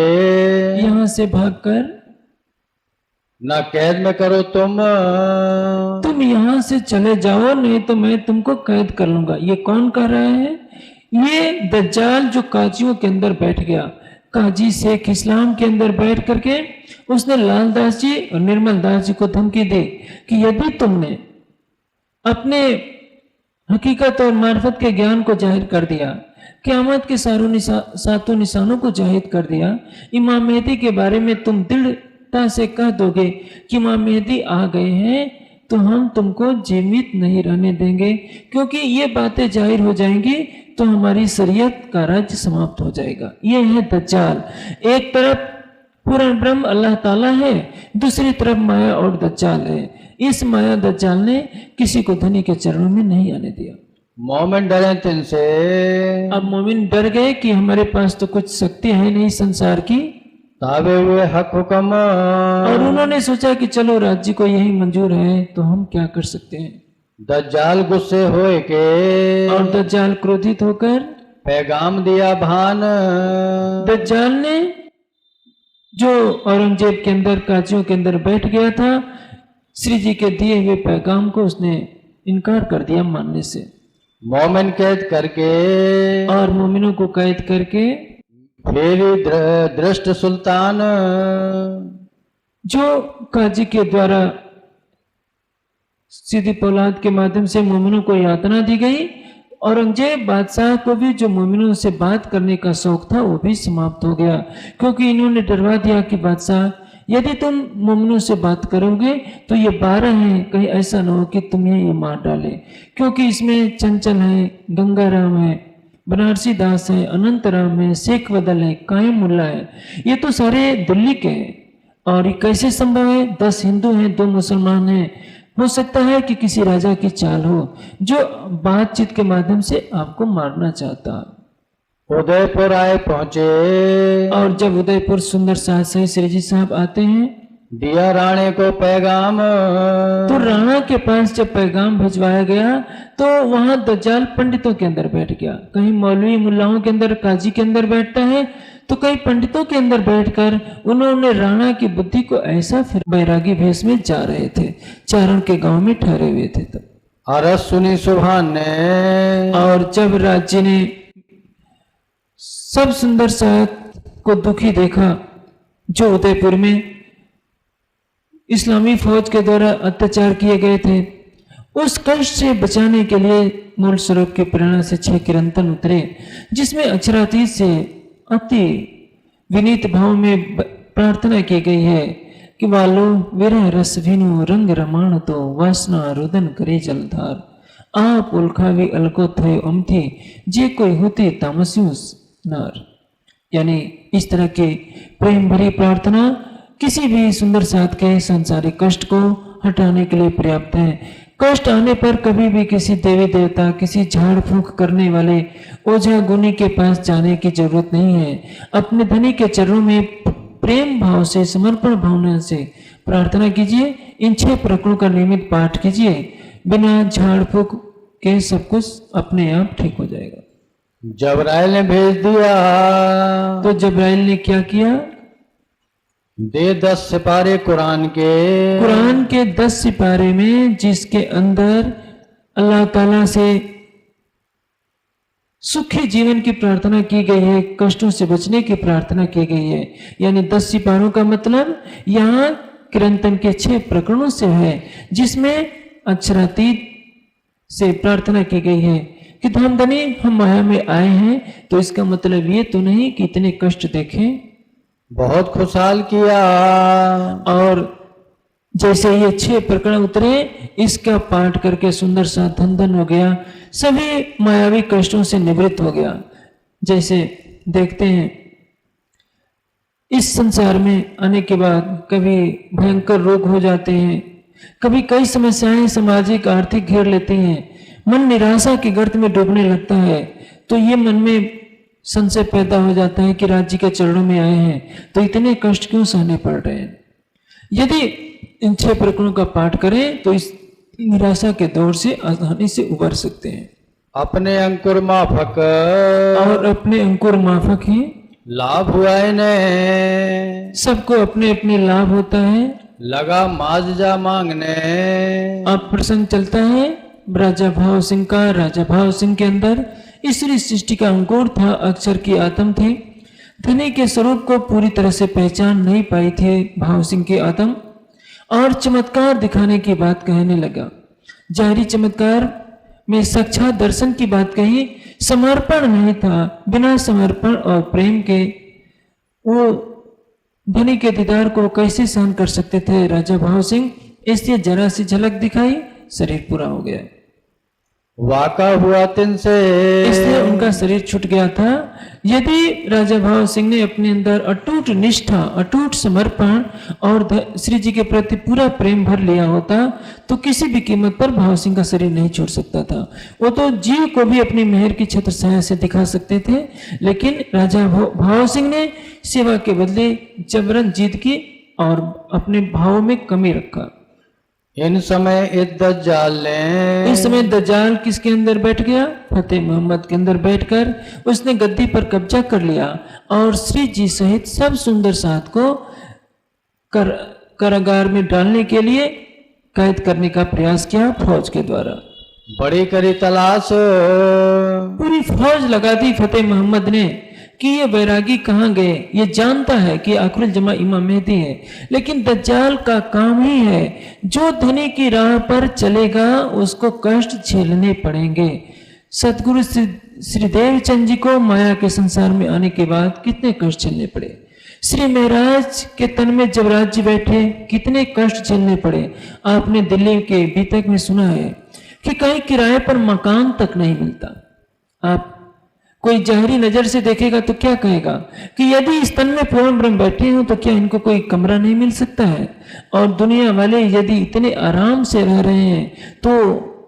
यहां से भागकर न कैद में करो तुम यहां से चले जाओ, नहीं तो मैं तुमको कैद कर लूंगा। ये कौन कह रहा है? ये दज्जाल जो काजियों के अंदर बैठ गया, काजी शेख इस्लाम के अंदर बैठ करके उसने लाल दास जी और निर्मल दास जी को धमकी दी कि यदि तुमने अपने हकीकत और मार्फत के ज्ञान को जाहिर कर दिया, क़यामत के सातों निशानों को जाहिर कर दिया, इमाम मेहदी के बारे में तुम दृढ़ता से कह दोगे कि इमाम मेहदी आ गए हैं, तो हम तुमको जीवित नहीं रहने देंगे, क्योंकि ये बातें जाहिर हो जाएंगी तो हमारी शरीयत का राज्य समाप्त हो जाएगा। ये है दज्जाल। एक तरफ पूर्ण ब्रह्म अल्लाह ताला है, दूसरी तरफ माया और दज्जाल है। इस माया दज्जाल ने किसी को धनी के चरणों में नहीं आने दिया। मोमिन डरे तिनसे। अब मोमिन डर गए कि हमारे पास तो कुछ शक्ति है नहीं संसार की, ताबे हुए हक हुक्म, और उन्होंने सोचा कि चलो राज्य को यही मंजूर है तो हम क्या कर सकते हैं। दज्जाल गुस्से होए के, और दज्जाल क्रोधित होकर पैगाम दिया भान। दज्जाल ने जो औरंगजेब के अंदर, काजियों के अंदर बैठ गया था, श्री जी के दिए हुए पैगाम को उसने इनकार कर दिया मानने से। मोमिन कैद करके, और मोमिनों को कैद करके फेरी दृष्ट सुल्तान, जो काजी के द्वारा सीधी पौलाद के माध्यम से मोमिनों को यातना दी गई, औरंगजेब बादशाह को भी जो मोमिनों से बात करने का शौक था वो भी समाप्त हो गया, क्योंकि इन्होंने डरवा दिया कि बादशाह यदि तुम मोमिनों से बात करोगे तो ये 12 हैं, कहीं ऐसा ना हो कि तुम्हें ये मार डाले, क्योंकि इसमें चंचल है, गंगाराम है, बनारसी दास है, अनंत राम है, शेख बदल है, कायम मुल्ला है, ये तो सारे दिल्ली के हैं। और ये कैसे संभव है? 10 हिंदू हैं, 2 मुसलमान हैं। हो सकता है कि किसी राजा की चाल हो जो बातचीत के माध्यम से आपको मारना चाहता। उदयपुर आए पहुंचे, और जब उदयपुर सुंदर साथ सही श्री जी साहब आते हैं, दिया राणे को पैगाम, तो राणा के पास जब पैगाम भिजवाया गया तो वहां दज्जाल पंडितों के अंदर बैठ गया। कहीं मौलवी मुल्लाओं के अंदर, काजी के अंदर बैठता है, तो कई पंडितों के अंदर बैठकर उन्होंने राणा की बुद्धि को ऐसा, फिर बैरागी भेष में जा रहे थे, चारण के गांव में ठहरे हुए थे। तब अरस सुनी सुभान ने, और जब राज्य ने सब सुंदर साथ को दुखी देखा, जो उदयपुर में इस्लामी फौज के द्वारा अत्याचार किए गए थे, उस कष्ट से बचाने के लिए मूल स्वरूप की प्रेरणा से 6 किरंतन उतरे, जिसमें अक्षरातीत से अति विनीत भाव में प्रार्थना की गई है कि वालो विरह रस विनु रंग रमाण तो वासना रुदन करे जलधार, आप उल्खावी अलको थे अमथी जे कोई होती तामस्यूस नार। यानी इस तरह की प्रेम भरी प्रार्थना किसी भी सुंदर साथ के सांसारिक कष्ट को हटाने के लिए पर्याप्त है। कष्ट आने पर कभी भी किसी देवी देवता, किसी झाड़ फूंक करने वाले ओझा गुनी के पास जाने की जरूरत नहीं है। अपने धनी के चरणों में प्रेम भाव से, समर्पण भावना से प्रार्थना कीजिए। इन 6 प्रकरणों का नियमित पाठ कीजिए, बिना झाड़ फूंक के सब कुछ अपने आप ठीक हो जाएगा। जबराइल ने भेज दिया, तो जबराइल ने क्या किया? दे 10 सिपारे कुरान के 10 सिपारे में, जिसके अंदर अल्लाह ताला से सुखी जीवन की प्रार्थना की गई है, कष्टों से बचने की प्रार्थना की गई है। यानी 10 सिपारों का मतलब यहाँ किरंतन के 6 प्रकरणों से है, जिसमें अक्षरातीत से प्रार्थना की गई है कि धामधनी हम माया में आए हैं, तो इसका मतलब ये तो नहीं कि इतने कष्ट देखें। बहुत खुशहाल किया। और जैसे ये 6 प्रकरण उतरे, इसका पाठ करके सुंदर सा धन धन हो गया, सभी मायावी कष्टों से निवृत्त हो गया। जैसे देखते हैं इस संसार में आने के बाद कभी भयंकर रोग हो जाते हैं, कभी कई समस्याएं सामाजिक आर्थिक घेर लेती हैं, मन निराशा के गर्त में डूबने लगता है, तो ये मन में संशय पैदा हो जाता है कि राज्य के चरणों में आए हैं तो इतने कष्ट क्यों सहने पड़ रहे हैं। यदि इन 6 प्रकरणों का पाठ करें तो इस निराशा के दौर से आसानी से उबर सकते हैं। अपने अंकुर माफक और अपने अंकुर माफक ही लाभ हुआ इन्हें, सबको अपने अपने लाभ होता है। लगा माजजा मांगने। अब प्रसंग चलता है राजा भाव सिंह का। राजा भाव सिंह के अंदर ईश्वरी सृष्टि का अंकुर था, अक्षर की आत्म थी। धनी के स्वरूप को पूरी तरह से पहचान नहीं पाई थी भाव सिंह की आत्म, और चमत्कार दिखाने की बात कहने लगा। जाहिरी चमत्कार में साक्षात दर्शन की बात कही, समर्पण नहीं था। बिना समर्पण और प्रेम के वो धनी के दीदार को कैसे सहन कर सकते थे राजा भाव सिंह। इसलिए जरा सी झलक दिखाई, शरीर पूरा हो गया, वाका हुआ तिनसे, इसलिए उनका शरीर छूट गया था। यदि राजा भाव सिंह ने अपने अंदर अटूट निष्ठा, अटूट समर्पण और श्री जी के प्रति पूरा प्रेम भर लिया होता तो किसी भी कीमत पर भाव सिंह का शरीर नहीं छूट सकता था। वो तो जीव को भी अपनी मेहर की छत्र छाया से दिखा सकते थे, लेकिन राजा भाव सिंह ने सेवा के बदले जबरन जीत की और अपने भाव में कमी रखा। इन समय दज्जाल ने, इस समय दज्जाल किसके अंदर बैठ गया? फतेह मोहम्मद के अंदर बैठकर उसने गद्दी पर कब्जा कर लिया और श्री जी सहित सब सुंदर साथ को कारागार में डालने के लिए कैद करने का प्रयास किया फौज के द्वारा। बड़ी करी तलाश, पूरी फौज लगा दी फतेह मोहम्मद ने कि ये बैरागी कहाँ गए। ये जानता है कि आखिरुल जमा इमाम मेहदी है, लेकिन दज्जाल का काम ही है जो धनी की राह पर चलेगा उसको कष्ट झेलने पड़ेंगे। सतगुरु श्री देवचंद जी को माया के संसार में आने के बाद कितने कष्ट झेलने पड़े। श्री महाराज के तन में जब राज्य बैठे कितने कष्ट झेलने पड़े। आपने दिल्ली के बीतक में सुना है कि कहीं किराए पर मकान तक नहीं मिलता। आप कोई जाहिरी नजर से देखेगा तो क्या कहेगा कि यदि इस तन में पूर्ण ब्रह्म बैठे हो तो क्या इनको कोई कमरा नहीं मिल सकता है। और दुनिया वाले यदि इतने आराम से रह रहे हैं तो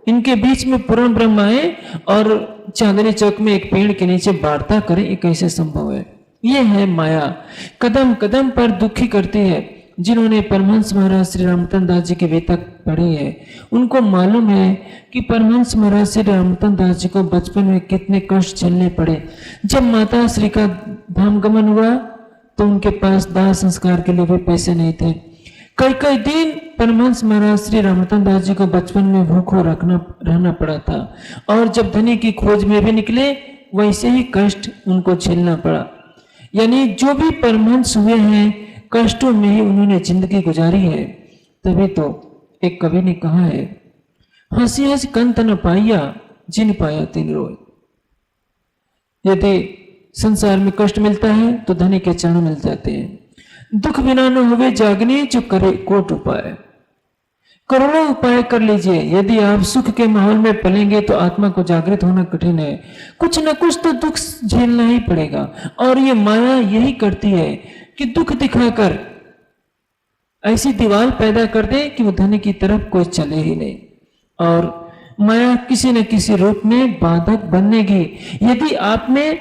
इनके बीच में पूर्ण ब्रह्म आए और चांदनी चौक में एक पेड़ के नीचे वार्ता करें, ये कैसे संभव है। ये है माया, कदम कदम पर दुखी करती है। जिन्होंने परमहंस महाराज श्री रामतन दास जी की वेतक पढ़ी है उनको मालूम है कि परमहंस महाराज श्री रामतन दास जी को बचपन में कितने कष्ट झेलने पड़े। जब माता श्री का धाम गमन हुआ तो उनके पास दाह संस्कार के लिए भी पैसे नहीं थे। कई कई दिन परमहंस महाराज श्री रामतन दास जी को बचपन में भूखों रहना पड़ा था, और जब धनी की खोज में भी निकले वैसे ही कष्ट उनको झेलना पड़ा। यानी जो भी परमहंस हुए हैं कष्टों में ही उन्होंने जिंदगी गुजारी है। तभी तो एक कवि ने कहा है, हंसी हंसी कंत न पाइया जिन पाया तिन रोए। यदि संसार में कष्ट मिलता है तो धनी के चरण मिल जाते हैं। दुख बिना न हुए जागने जो करे कोट उपाय। करोड़ों उपाय कर लीजिए, यदि आप सुख के माहौल में पलेंगे तो आत्मा को जागृत होना कठिन है। कुछ न कुछ तो दुख झेलना ही पड़ेगा, और ये माया यही करती है कि दुख दिखाकर ऐसी दीवार पैदा कर दे कि वो धनी की तरफ कोई चले ही नहीं, और माया किसी न किसी रूप में बाधक बनेगी। यदि आप में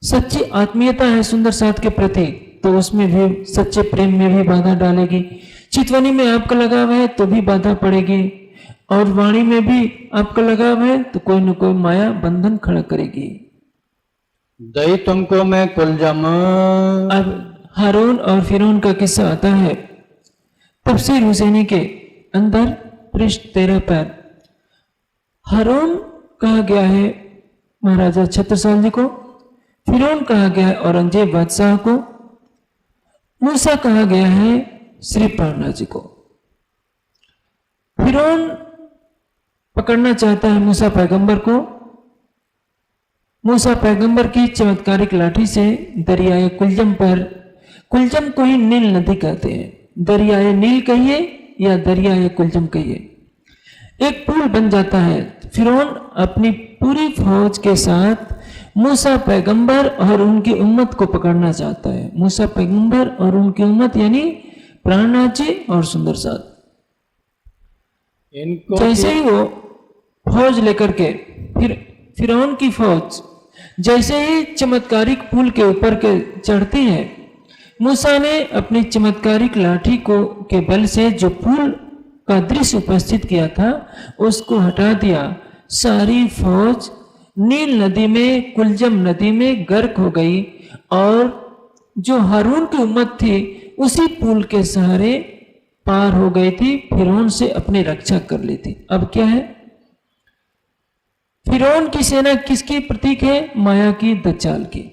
सच्ची आत्मीयता है सुंदर साथ के प्रति तो उसमें भी सच्चे प्रेम में भी बाधा डालेगी। चितवनी में आपका लगाव है तो भी बाधा पड़ेगी, और वाणी में भी आपका लगाव है तो कोई न कोई माया बंधन खड़ा करेगी। दई तुमको मैं कुलजम। अब हारून और फिरौन का किस्सा आता है। तफसीर हुसैनी के अंदर पृष्ठ 13 पर हारून कहा गया है महाराजा छत्रसाल जी को, फिरौन कहा गया है औरंगजेब बादशाह को, मूसा कहा गया है श्री प्रहलाद जी को। फिरौन पकड़ना चाहता है मूसा पैगंबर को। मूसा पैगंबर की चमत्कारिक लाठी से दरियाए कुलजम पर, कुलजम को ही नील नदी कहते हैं, दरियाए नील कहिए या दरियाए कुलजम कहिए, एक पुल बन जाता है। फिरौन अपनी पूरी फौज के साथ मूसा पैगंबर और उनकी उम्मत को पकड़ना चाहता है। मूसा पैगंबर और उनकी उम्मत यानी प्राणनाथ जी और सुंदर साथ। इनको जैसे ही वो फौज लेकर के फिरौन की फौज जैसे ही चमत्कारिक पुल के ऊपर के चढ़ती है, मूसा ने अपनी चमत्कारिक लाठी को के बल से जो पुल का दृश्य उपस्थित किया था उसको हटा दिया। सारी फौज नील नदी में, कुलजम नदी में गर्क हो गई और जो हारून की उम्मत थी उसी पुल के सहारे पार हो गई थी, फिरौन से अपनी रक्षा कर ली थी। अब क्या है, फिरौन की सेना किसकी प्रतीक है? माया की, दज्जाल की।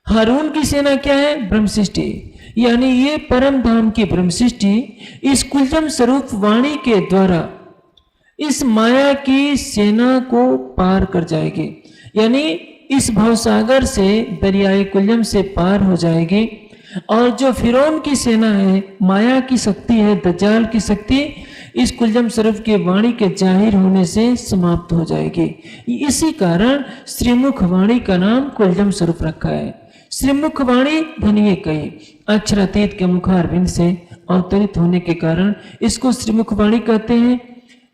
हारून की सेना क्या है? ब्रह्मसृष्टि, यानी ये परम धाम की ब्रह्मसृष्टि इस कुलजम स्वरूप वाणी के द्वारा इस माया की सेना को पार कर जाएगी, यानी इस भवसागर से, दरियाए कुलजम से पार हो जाएगी। और जो फिरौन की सेना है, माया की शक्ति है, दज्जाल की शक्ति, इस कुलजम स्वरूप की वाणी के जाहिर होने से समाप्त हो जाएगी। इसी कारण श्रीमुख वाणी का नाम कुलजम स्वरूप रखा है। श्रीमुख वाणी धनिये कही, अक्षरातीत के मुखारविंद से अवतरित होने के कारण इसको श्रीमुख वाणी कहते हैं,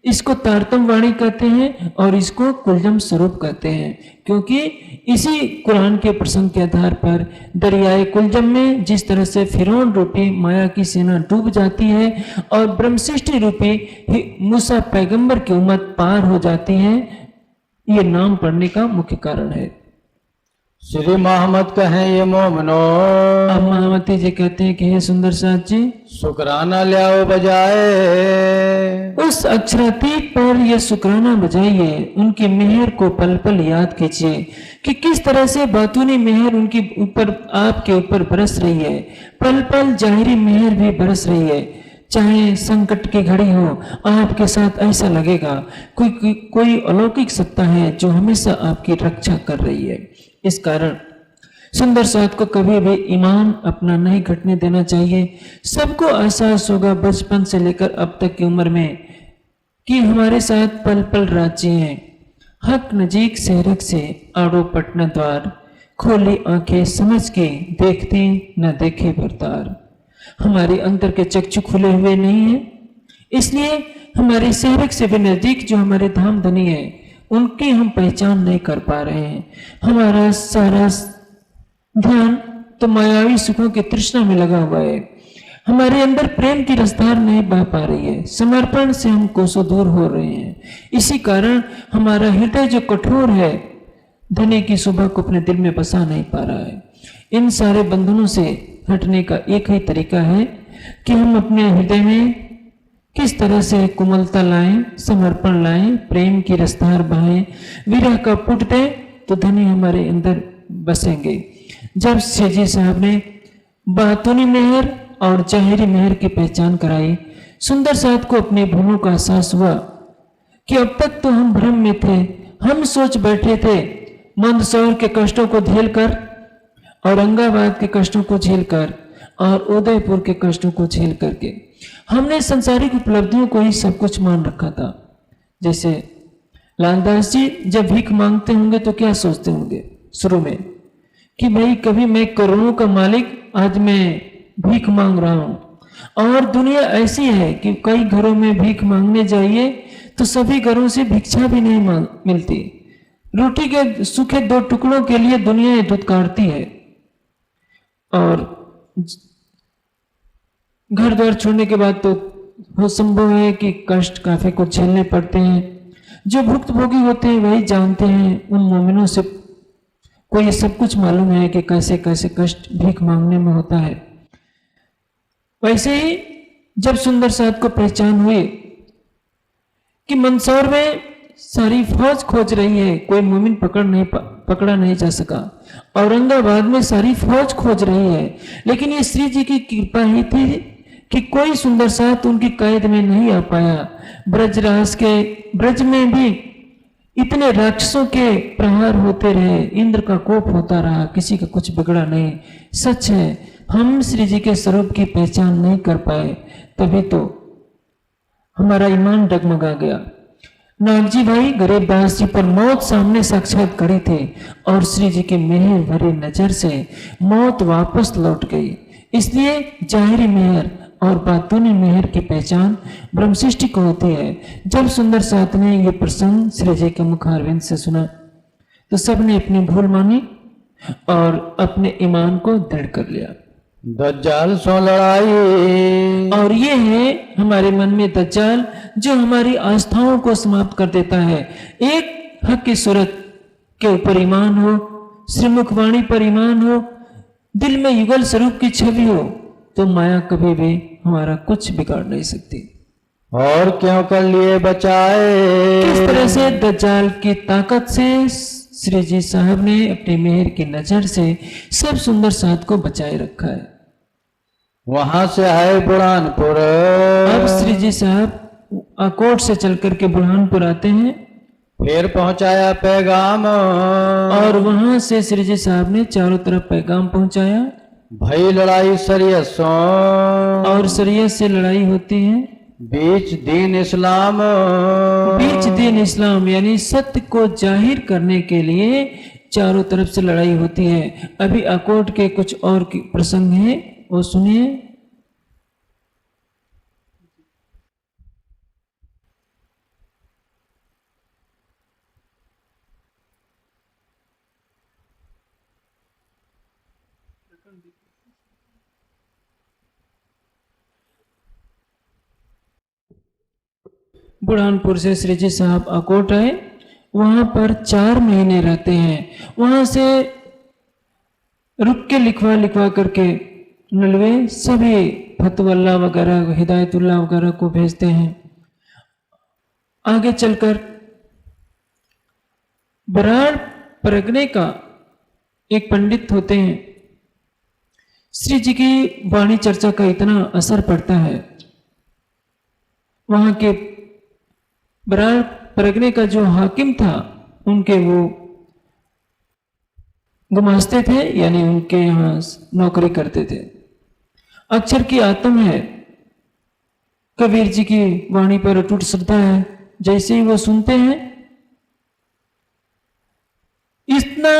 इसको तारतम वाणी कहते हैं और इसको कुलजम स्वरूप कहते हैं, क्योंकि इसी कुरान के प्रसंग के आधार पर दरियाए कुलजम में जिस तरह से फिरौन रूपी माया की सेना डूब जाती है और ब्रह्मसृष्टि रूपी मूसा पैगंबर की उम्मत पार हो जाती है, ये नाम पढ़ने का मुख्य कारण है। श्री मोहम्मद कहें ये मोमनो, अब महामती जी कहते हैं कि हे सुंदर साथ जी, शुक्राना लियाओ बजाए, उस अक्षरातीत पर यह शुक्राना बजाइए, उनकी मेहर को पल पल याद कीजिए कि किस तरह से बातूनी मेहर उनकी ऊपर, आपके ऊपर बरस रही है, पल पल जाहिरी मेहर भी बरस रही है। चाहे संकट की घड़ी हो, आपके साथ ऐसा लगेगा कोई अलौकिक सत्ता है जो हमेशा आपकी रक्षा कर रही है। इस कारण सुंदर साथ को कभी भी ईमान अपना नहीं घटने देना चाहिए। सबको एहसास होगा बचपन से लेकर अब तक की उम्र में कि हमारे साथ पल पल राज्य हैं। हक नजीक सेहरक से आड़ो पटना द्वार, खोली आंखें समझ के देखती न देखे बरतार। हमारे अंतर के चक्षु खुले हुए नहीं है, इसलिए हमारे सेहरक से भी नजदीक जो हमारे धाम धनी है उनकी हम पहचान नहीं कर पा रहे हैं। हमारा सारा ध्यान तो मायावी सुखों की तृष्णा में लगा हुआ है, हमारे अंदर प्रेम की रसधार नहीं बह पा रही है, समर्पण से हम कोसों दूर हो रहे हैं। इसी कारण हमारा हृदय जो कठोर है, धनी की सुबह को अपने दिल में बसा नहीं पा रहा है। इन सारे बंधनों से हटने का एक ही तरीका है कि हम अपने हृदय में किस तरह से कोमलता लाएं, समर्पण लाएं, प्रेम की रसधार बहाएं, विरह का पुट दें तो धनी हमारे अंदर बसेंगे। जब सेजी साहब ने बातूनी मेहर और जाहिरी मेहर की पहचान कराई, सुंदर साथ को अपनी भूलों का एहसास हुआ कि अब तक तो हम भ्रम में थे। हम सोच बैठे थे मंदसौर के कष्टों को झेलकर, औरंगाबाद के कष्टों को झेलकर और उदयपुर के कष्टों को झेल करके हमने संसारिक उपलब्धियों को ही सब कुछ मान रखा था। जैसे लालदास जी जब भीख मांगते होंगे तो क्या सोचते होंगे शुरू में कि भाई कभी मैं करोड़ों का मालिक, आज मैं भीख मांग रहा हूं। और दुनिया ऐसी है कि कई घरों में भीख मांगने जाइए तो सभी घरों से भिक्षा भी नहीं मिलती। रोटी के सूखे 2 टुकड़ों के लिए दुनिया धुतकारती है और घर द्वार छोड़ने के बाद तो वो संभव है कि कष्ट काफी कुछ झेलने पड़ते हैं। जो भुक्तभोगी होते हैं वही जानते हैं, उन मोमिनों से को ये सब कुछ मालूम है कि कैसे कैसे कष्ट भीख मांगने में होता है। वैसे ही जब सुंदर साथ को पहचान हुई कि मंदसौर में सारी फौज खोज रही है, कोई मुमिन पकड़ा नहीं जा सका। औरंगाबाद में सारी फौज खोज रही है, लेकिन ये श्री जी की कृपा ही थी कि कोई सुंदर साथ उनकी कैद में नहीं आ पाया। ब्रज में भी इतने राक्षसों के प्रहार होते रहे, इंद्र का कोप होता रहा, किसी का कुछ बिगड़ा नहीं। सच है, हम श्री जी के स्वरूप की पहचान नहीं कर पाए, तभी तो हमारा ईमान डगमगा गया। नागजी भाई गरीबदास जी पर मौत सामने साक्षात खड़ी थी और श्री जी की मेहर भरी नजर से मौत वापस लौट गई। इसलिए जाहिरी मेहर और बातूनी मेहर की पहचान ब्रह्मसृष्टि को होती है। जब सुंदर साथ ने ये प्रसंग श्री जी के मुखारविंद से सुना तो सबने अपनी भूल मानी और अपने ईमान को दृढ़ कर लिया। दज्जाल सो लड़ाई, और ये है हमारे मन में दज्जाल जो हमारी आस्थाओं को समाप्त कर देता है। एक हक की सूरत के ऊपर ईमान हो, श्रीमुख वाणी पर ईमान हो, दिल में युगल स्वरूप की छवि हो, तो माया कभी भी हमारा कुछ बिगाड़ नहीं सकती। और क्यों कर लिए बचाए। किस तरह से दज्जाल की ताकत से श्री जी साहब ने अपनी मेहर की नजर से सब सुंदर साथ को बचाए रखा है। वहां से आए बुरहानपुर। अब श्री जी साहब अकोट से चल करके बुरहानपुर आते हैं। फिर पहुंचाया पैगाम, और वहां से श्री जी साहब ने चारों तरफ पैगाम पहुंचाया। भई लड़ाई शरीयतों, और शरीयत से लड़ाई होती है। बीच दीन इस्लाम, बीच दीन इस्लाम यानी सत्य को जाहिर करने के लिए चारों तरफ से लड़ाई होती है। अभी अकोट के कुछ और प्रसंग हैं, वो सुनिए। बुरहानपुर से श्री जी साहब अकोट आए, वहां पर 4 महीने रहते हैं। वहां से रुक के लिखवा करके नलवे सभी फतवल्ला वगैरह हिदायतुल्लाह वगैरह को भेजते हैं। आगे चलकर बराड़ परगने का एक पंडित होते हैं। श्री जी की वाणी चर्चा का इतना असर पड़ता है, वहां के बराड़ परगने का जो हाकिम था उनके वो गुमास्ते थे, यानी उनके यहाँ नौकरी करते थे। अक्षर की आत्म है, कबीर जी की वाणी पर अटूट श्रद्धा है। जैसे ही वो सुनते हैं इतना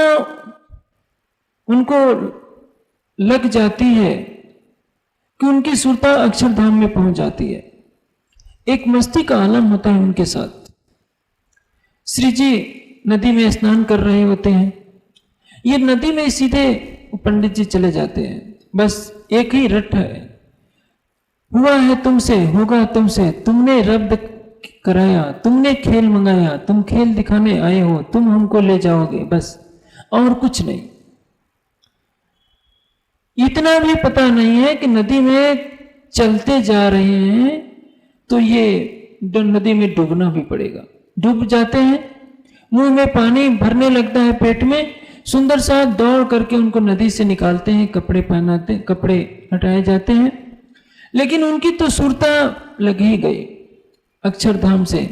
उनको लग जाती है कि उनकी सुरता अक्षरधाम में पहुंच जाती है। एक मस्ती का आलम होता है उनके साथ। श्री जी नदी में स्नान कर रहे होते हैं, ये नदी में सीधे पंडित जी चले जाते हैं। बस एक ही रट है, हुआ है तुमसे होगा तुमसे, तुमने रब्द कराया, तुमने खेल मंगाया, तुम खेल दिखाने आए हो, तुम हमको ले जाओगे, बस और कुछ नहीं। इतना भी पता नहीं है कि नदी में चलते जा रहे हैं तो ये नदी में डूबना भी पड़ेगा। डूब जाते हैं, मुंह में पानी भरने लगता है, पेट में। सुंदर साथ दौड़ करके उनको नदी से निकालते हैं, कपड़े पहनाते, कपड़े हटाए जाते हैं, लेकिन उनकी तो सुरता लग ही गई अक्षरधाम से।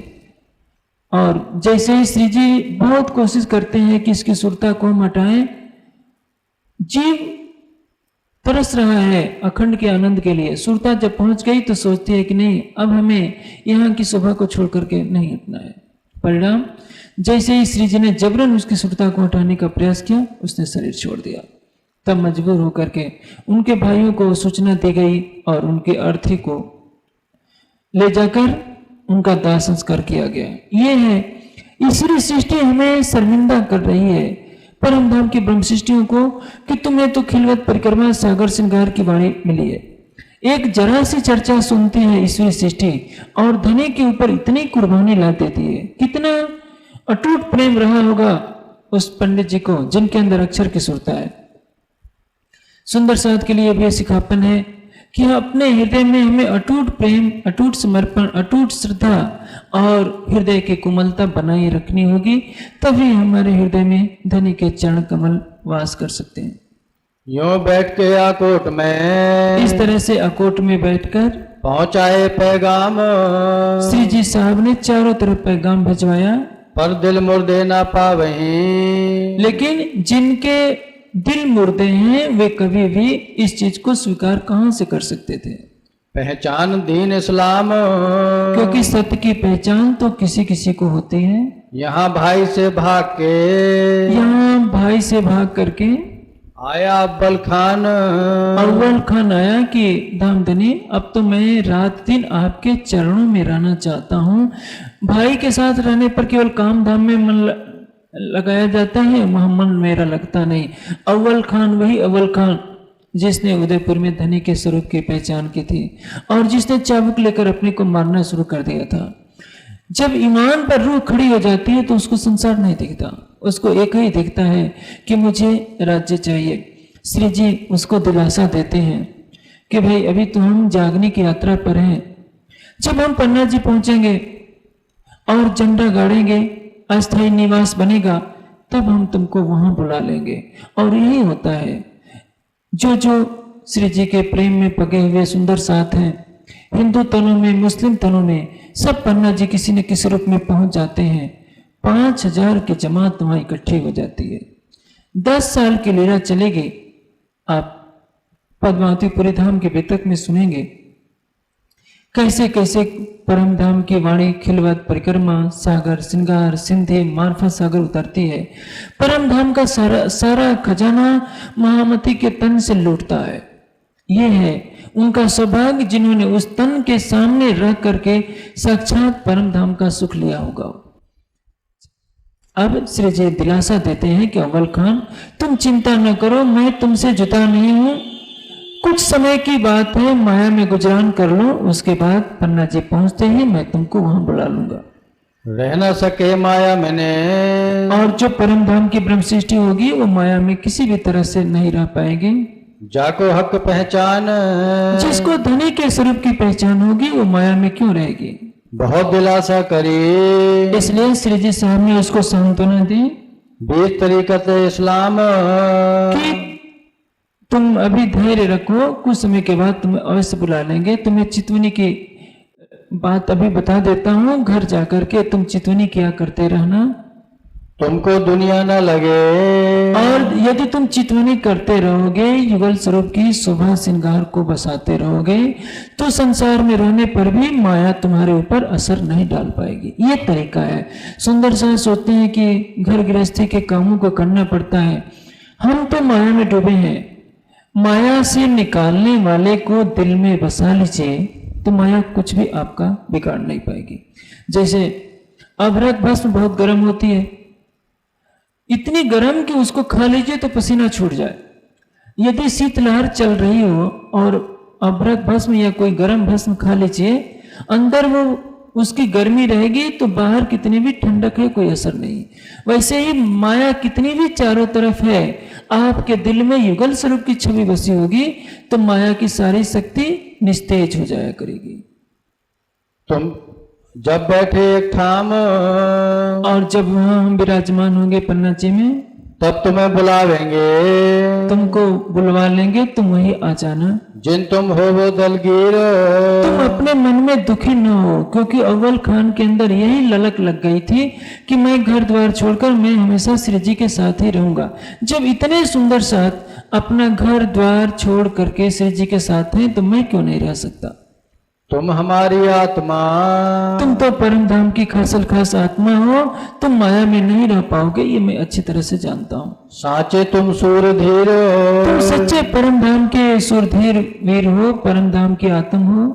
और जैसे ही श्री जी बहुत कोशिश करते हैं कि इसकी सुरता को हम हटाएं, जीव तरस रहा है अखंड के आनंद के लिए। सुरता जब पहुंच गई तो सोचती है कि नहीं, अब हमें यहाँ की शोभा को छोड़ करके नहीं हटना है। परिणाम, जैसे ही श्री जी ने जबरन उसकी सुरता को हटाने का प्रयास किया, उसने शरीर छोड़ दिया। तब मजबूर होकर के उनके भाइयों को सूचना दी गई और उनके अर्थी को ले जाकर उनका दाह संस्कार किया गया। ये है ईश्वरी सृष्टि हमें शर्मिंदा कर रही है परम धाम की ब्रह्म सृष्टियों को कि तुम्हें तो खिलवत परिक्रमा सागर श्रृंगार की वाणी मिली है। एक जरा सी चर्चा सुनती है ईश्वरी सृष्टि और धनी के ऊपर इतनी कुर्बानी ला देती है। कितना अटूट प्रेम रहा होगा उस पंडित जी को जिनके अंदर अक्षर की सुरता है। सुंदर साथ के लिए भी सिखापन है कि अपने हृदय में हमें अटूट प्रेम, अटूट समर्पण, अटूट श्रद्धा और हृदय की कोमलता बनाए रखनी होगी, तभी हमारे हृदय में धनी के चरण कमल वास कर सकते हैं। यूं बैठ के आकोट में इस तरह से अकोट में बैठकर पहुंचाए पैगाम, श्री जी साहब ने चारों तरफ पैगाम भिजवाया, पर दिल मुर्दे ना पावहीं। लेकिन जिनके दिल मुर्दे हैं वे कभी भी इस चीज को स्वीकार कहां से कर सकते थे। पहचान दीन इस्लाम, क्योंकि सत्य की पहचान तो किसी किसी को होती है। यहाँ भाई से भाग के यहाँ भाई से भाग करके आया अव्वल खान। अव्वल खान आया कि धामधनी, अब तो मैं रात दिन आपके चरणों में रहना चाहता हूँ। भाई के साथ रहने पर केवल काम धाम में मन लगाया जाता है, वहां मन मेरा लगता नहीं। अव्वल खान वही अव्वल खान जिसने उदयपुर में धनी के स्वरूप की पहचान की थी और जिसने चाबुक लेकर अपने को मारना शुरू कर दिया था। जब ईमान पर रूह खड़ी हो जाती है तो उसको संसार नहीं दिखता, उसको एक ही दिखता है कि मुझे राज्य चाहिए। श्री जी उसको दिलासा देते हैं कि भाई अभी तो हम जागने की यात्रा पर हैं। जब हम पन्ना जी पहुंचेंगे और झंडा गाड़ेंगे, अस्थायी निवास बनेगा, तब हम तुमको वहां बुला लेंगे। और यही होता है, जो जो श्री जी के प्रेम में पगे हुए सुंदर साथ हैं, हिंदू तनों में मुस्लिम तनों में, सब पन्ना जी किसी न किसी रूप में पहुंच जाते हैं। 5000 की जमात वहां इकट्ठी हो जाती है। 10 साल की लीला चलेगी। आप पद्मावतीपुरी धाम के बेतक में सुनेंगे कैसे कैसे परम धाम की वाणी खिलवत परिक्रमा सागर श्रृंगार सिंधे मार्फत सागर उतरती है। परम धाम का सारा खजाना महामती के तन से लूटता है। ये है उनका सौभाग्य जिन्होंने उस तन के सामने रह करके साक्षात परम धाम का सुख लिया होगा। अब श्री जी दिलासा देते हैं कि अव्वल खान तुम चिंता न करो, मैं तुमसे जुदा नहीं हूं। कुछ समय की बात है, माया में गुजरान कर लो, उसके बाद पन्ना जी पहुंचते ही मैं तुमको वहां बुला लूंगा। रह न सके माया मैंने, और जो परम धाम की ब्रह्म सृष्टि होगी वो माया में किसी भी तरह से नहीं रह पाएगी। जाको हक पहचान, जिसको धनी के स्वरूप की पहचान होगी वो माया में क्यों रहेगी। बहुत दिलासा करी, इसलिए श्री जी साहब ने उसको सांत्वना दी 20 तरीकत इस्लाम, कि तुम अभी धैर्य रखो, कुछ समय के बाद तुम्हें अवश्य बुला लेंगे। तुम्हें चितवनी की बात अभी बता देता हूँ, घर जाकर के तुम चितवनी किया करते रहना। तुमको दुनिया न लगे, और यदि तुम चितवनी करते रहोगे, युगल स्वरूप की शोभा श्रृंगार को बसाते रहोगे, तो संसार में रहने पर भी माया तुम्हारे ऊपर असर नहीं डाल पाएगी। ये तरीका है। सुंदर सा सोचते हैं कि घर गृहस्थी के कामों को करना पड़ता है। हम तो माया में डूबे हैं। माया से निकालने वाले को दिल में बसा लीजिए तो माया कुछ भी आपका बिगाड़ नहीं पाएगी। जैसे अभ्रक भस्म बहुत गर्म होती है, इतनी गर्म कि उसको खा लीजिए तो पसीना छूट जाए। यदि शीतलहर चल रही हो और अभ्रक भस्म या कोई गर्म भस्म खा लीजिए, अंदर वो उसकी गर्मी रहेगी तो बाहर कितनी भी ठंडक है कोई असर नहीं। वैसे ही माया कितनी भी चारों तरफ है, आपके दिल में युगल स्वरूप की छवि बसी होगी तो माया की सारी शक्ति निस्तेज हो जाया करेगी। तुम जब बैठे एक ठाम, और जब वहां हम विराजमान होंगे पन्ना जी में, तब तुम्हें बुलावेंगे, तुमको बुलवा लेंगे, तुम वही आ जाना। जिन तुम हो वो दलगीर, तुम अपने मन में दुखी न हो, क्योंकि अव्वल खान के अंदर यही ललक लग गई थी कि मैं घर द्वार छोड़कर मैं हमेशा श्री जी के साथ ही रहूंगा। जब इतने सुंदर साथ अपना घर द्वार छोड़ करके श्री जी के साथ हैं तो मैं क्यों नहीं रह सकता। तुम हमारी आत्मा, तुम तो परम धाम की खासल खास आत्मा हो, तुम माया में नहीं रह पाओगे, ये मैं अच्छी तरह से जानता हूँ। साचे तुम सूरधीर, तुम सच्चे परम धाम के सुरधीर वीर हो, परम धाम की आत्म हो।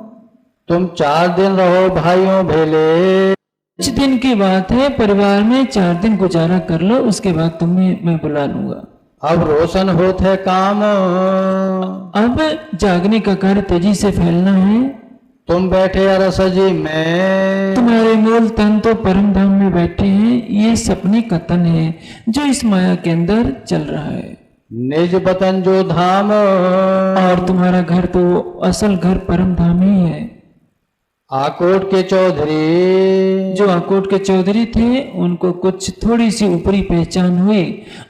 तुम 4 दिन रहो भाइयों भेले, कुछ दिन की बात है, परिवार में 4 दिन गुजारा कर लो, उसके बाद तुम्हें मैं बुला लूंगा। अब रोशन होते है काम, अब जागने का कार्य तेजी से फैलना है। तुम बैठे अरसजी में, तुम्हारे मूल तन तो परम धाम में बैठे हैं, ये सपने का तन है जो इस माया के अंदर चल रहा है। निज वतन जो धाम, और तुम्हारा घर तो असल घर परम धाम ही है। आकोट के चौधरी जो आकोट के चौधरी थे उनको कुछ थोड़ी सी ऊपरी पहचान हुई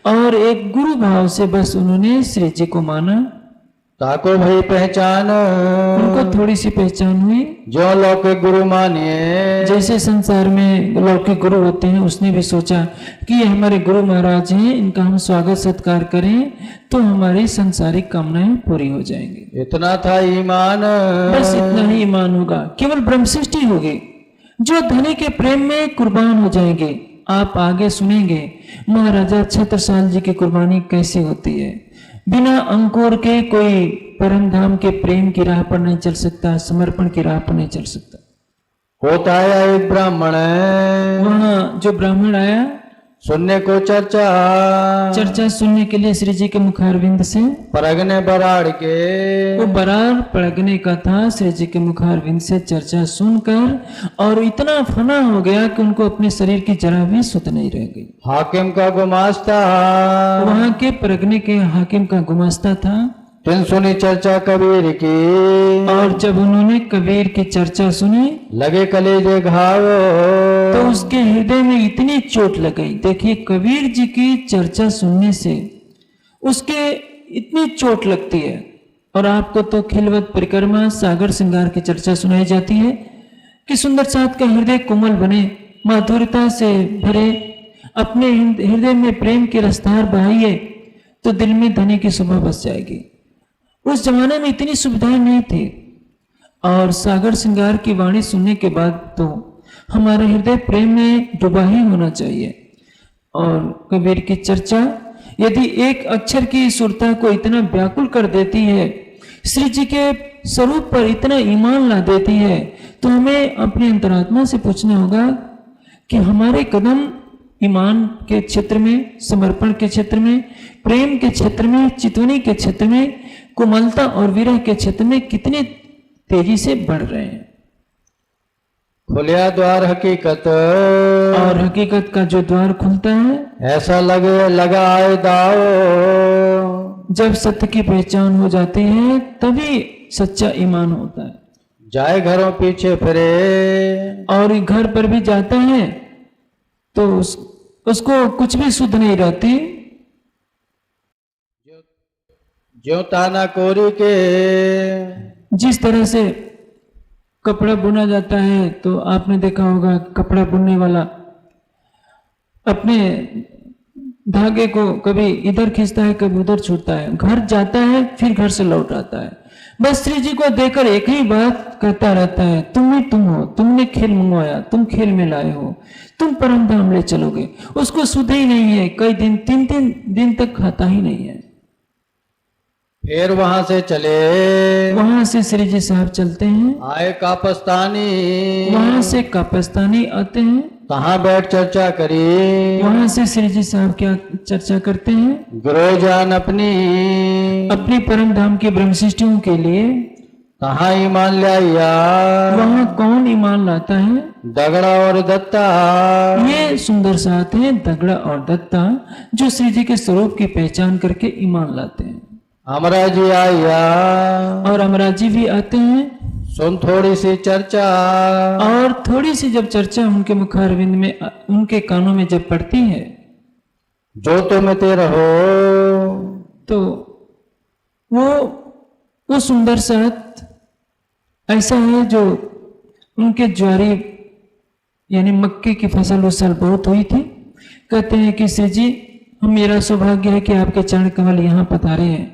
और एक गुरु भाव से बस उन्होंने श्री जी को माना। ताको भई पहचान उनको थोड़ी सी पहचान हुई। जो लौकिक गुरु मानिए जैसे संसार में लौकिक गुरु होते हैं, उसने भी सोचा कि ये हमारे गुरु महाराज हैं, इनका हम स्वागत सत्कार करें तो हमारी सांसारिक कामनाएं पूरी हो जाएंगी। इतना था ईमान, बस इतना ही ईमान होगा, केवल ब्रह्म सृष्टि होगी। जो धनी के प्रेम में कुर्बान हो जाएंगे। आप आगे सुनेंगे महाराजा छत्रसाल जी की कुर्बानी कैसे होती है। बिना अंकुर के कोई परम धाम के प्रेम की राह पर नहीं चल सकता, समर्पण की राह पर नहीं चल सकता। होता आया एक ब्राह्मण, वहां जो ब्राह्मण आया सुनने को चर्चा सुनने के लिए श्री जी के मुखारविंद से, परगने बराड़ के वो बरार पड़गने का था। श्री जी के मुखारविंद से चर्चा सुनकर और इतना फना हो गया कि उनको अपने शरीर की जरा भी सुध नहीं रह गई। हाकिम का गुमास्ता, वहां के परगने के हाकिम का गुमास्ता था। तिन सुनी चर्चा कबीर की, और जब उन्होंने कबीर की चर्चा सुनी लगे कलेजे घाव, तो उसके हृदय में इतनी चोट लग गई। देखिए कबीर जी की चर्चा सुनने से उसके इतनी चोट लगती है। और आपको तो खिलवत परिक्रमा सागर श्रृंगार की चर्चा सुनाई जाती है कि सुंदर साथ का हृदय कोमल बने, माधुर्यता से भरे, अपने हृदय में प्रेम की रसधार बहाइए तो दिल में धनी की शोभा बस जाएगी। उस जमाने में इतनी सुविधाएं नहीं थी। और सागर श्रृंगार की वाणी सुनने के बाद तो हमारा हृदय प्रेम में डूबा ही होना चाहिए। और कबीर की चर्चा यदि एक अक्षर की सुरता को इतना व्याकुल कर देती है, श्री जी के स्वरूप पर इतना ईमान ला देती है, तो हमें अपनी अंतरात्मा से पूछना होगा कि हमारे कदम ईमान के क्षेत्र में, समर्पण के क्षेत्र में, प्रेम के क्षेत्र में, चितवनी के क्षेत्र में, कोमलता और विरह के क्षेत्र में कितने तेजी से बढ़ रहे हैं। खुलिया द्वार हकीकत, और हकीकत का जो द्वार खुलता है, ऐसा लगा आए दाओ, जब सत्य की पहचान हो जाती है तभी सच्चा ईमान होता है। जाए घरों पीछे फिरे, और घर पर भी जाता है तो उसको कुछ भी सुध नहीं रहती। ज्यों ताना कोरी के, जिस तरह से कपड़ा बुना जाता है तो आपने देखा होगा कपड़ा बुनने वाला अपने धागे को कभी इधर खींचता है, कभी उधर छूटता है, घर जाता है फिर घर से लौट आता है। बस श्री जी को देखकर एक ही बात कहता रहता है, तुम ही तुम हो, तुमने खेल मंगवाया, तुम खेल में लाए हो, तुम परम धाम ले चलोगे। उसको सुध ही नहीं है, कई दिन 3-3 दिन तक खाता ही नहीं है। फिर वहां से चले, वहां से श्री जी साहब चलते हैं, आए कापस्तानी, वहां से कापस्तानी आते हैं, कहाँ बैठ चर्चा करी, वहां से श्री जी साहब क्या चर्चा करते हैं, गुरु जान अपनी परम धाम की ब्रह्म सृष्टियों के लिए। कहाँ ईमान लाया, वहां कौन ईमान लाता है, दगड़ा और दत्ता, ये सुंदर साथ हैं दगड़ा और दत्ता, जो श्री जी के स्वरूप की पहचान करके ईमान लाते हैं। अमरा जी आया, और अमराज जी भी आते हैं। सुन थोड़ी सी चर्चा, और थोड़ी सी जब चर्चा उनके मुखारविंद में, उनके कानों में जब पड़ती है, जो तुम तेरा हो, तो वो सुंदर साथ ऐसा है जो उनके ज्वारी यानी मक्के की फसल उस साल बहुत हुई थी। कहते हैं कि श्री जी, मेरा सौभाग्य है कि आपके चरण कमल यहाँ पधारे हैं।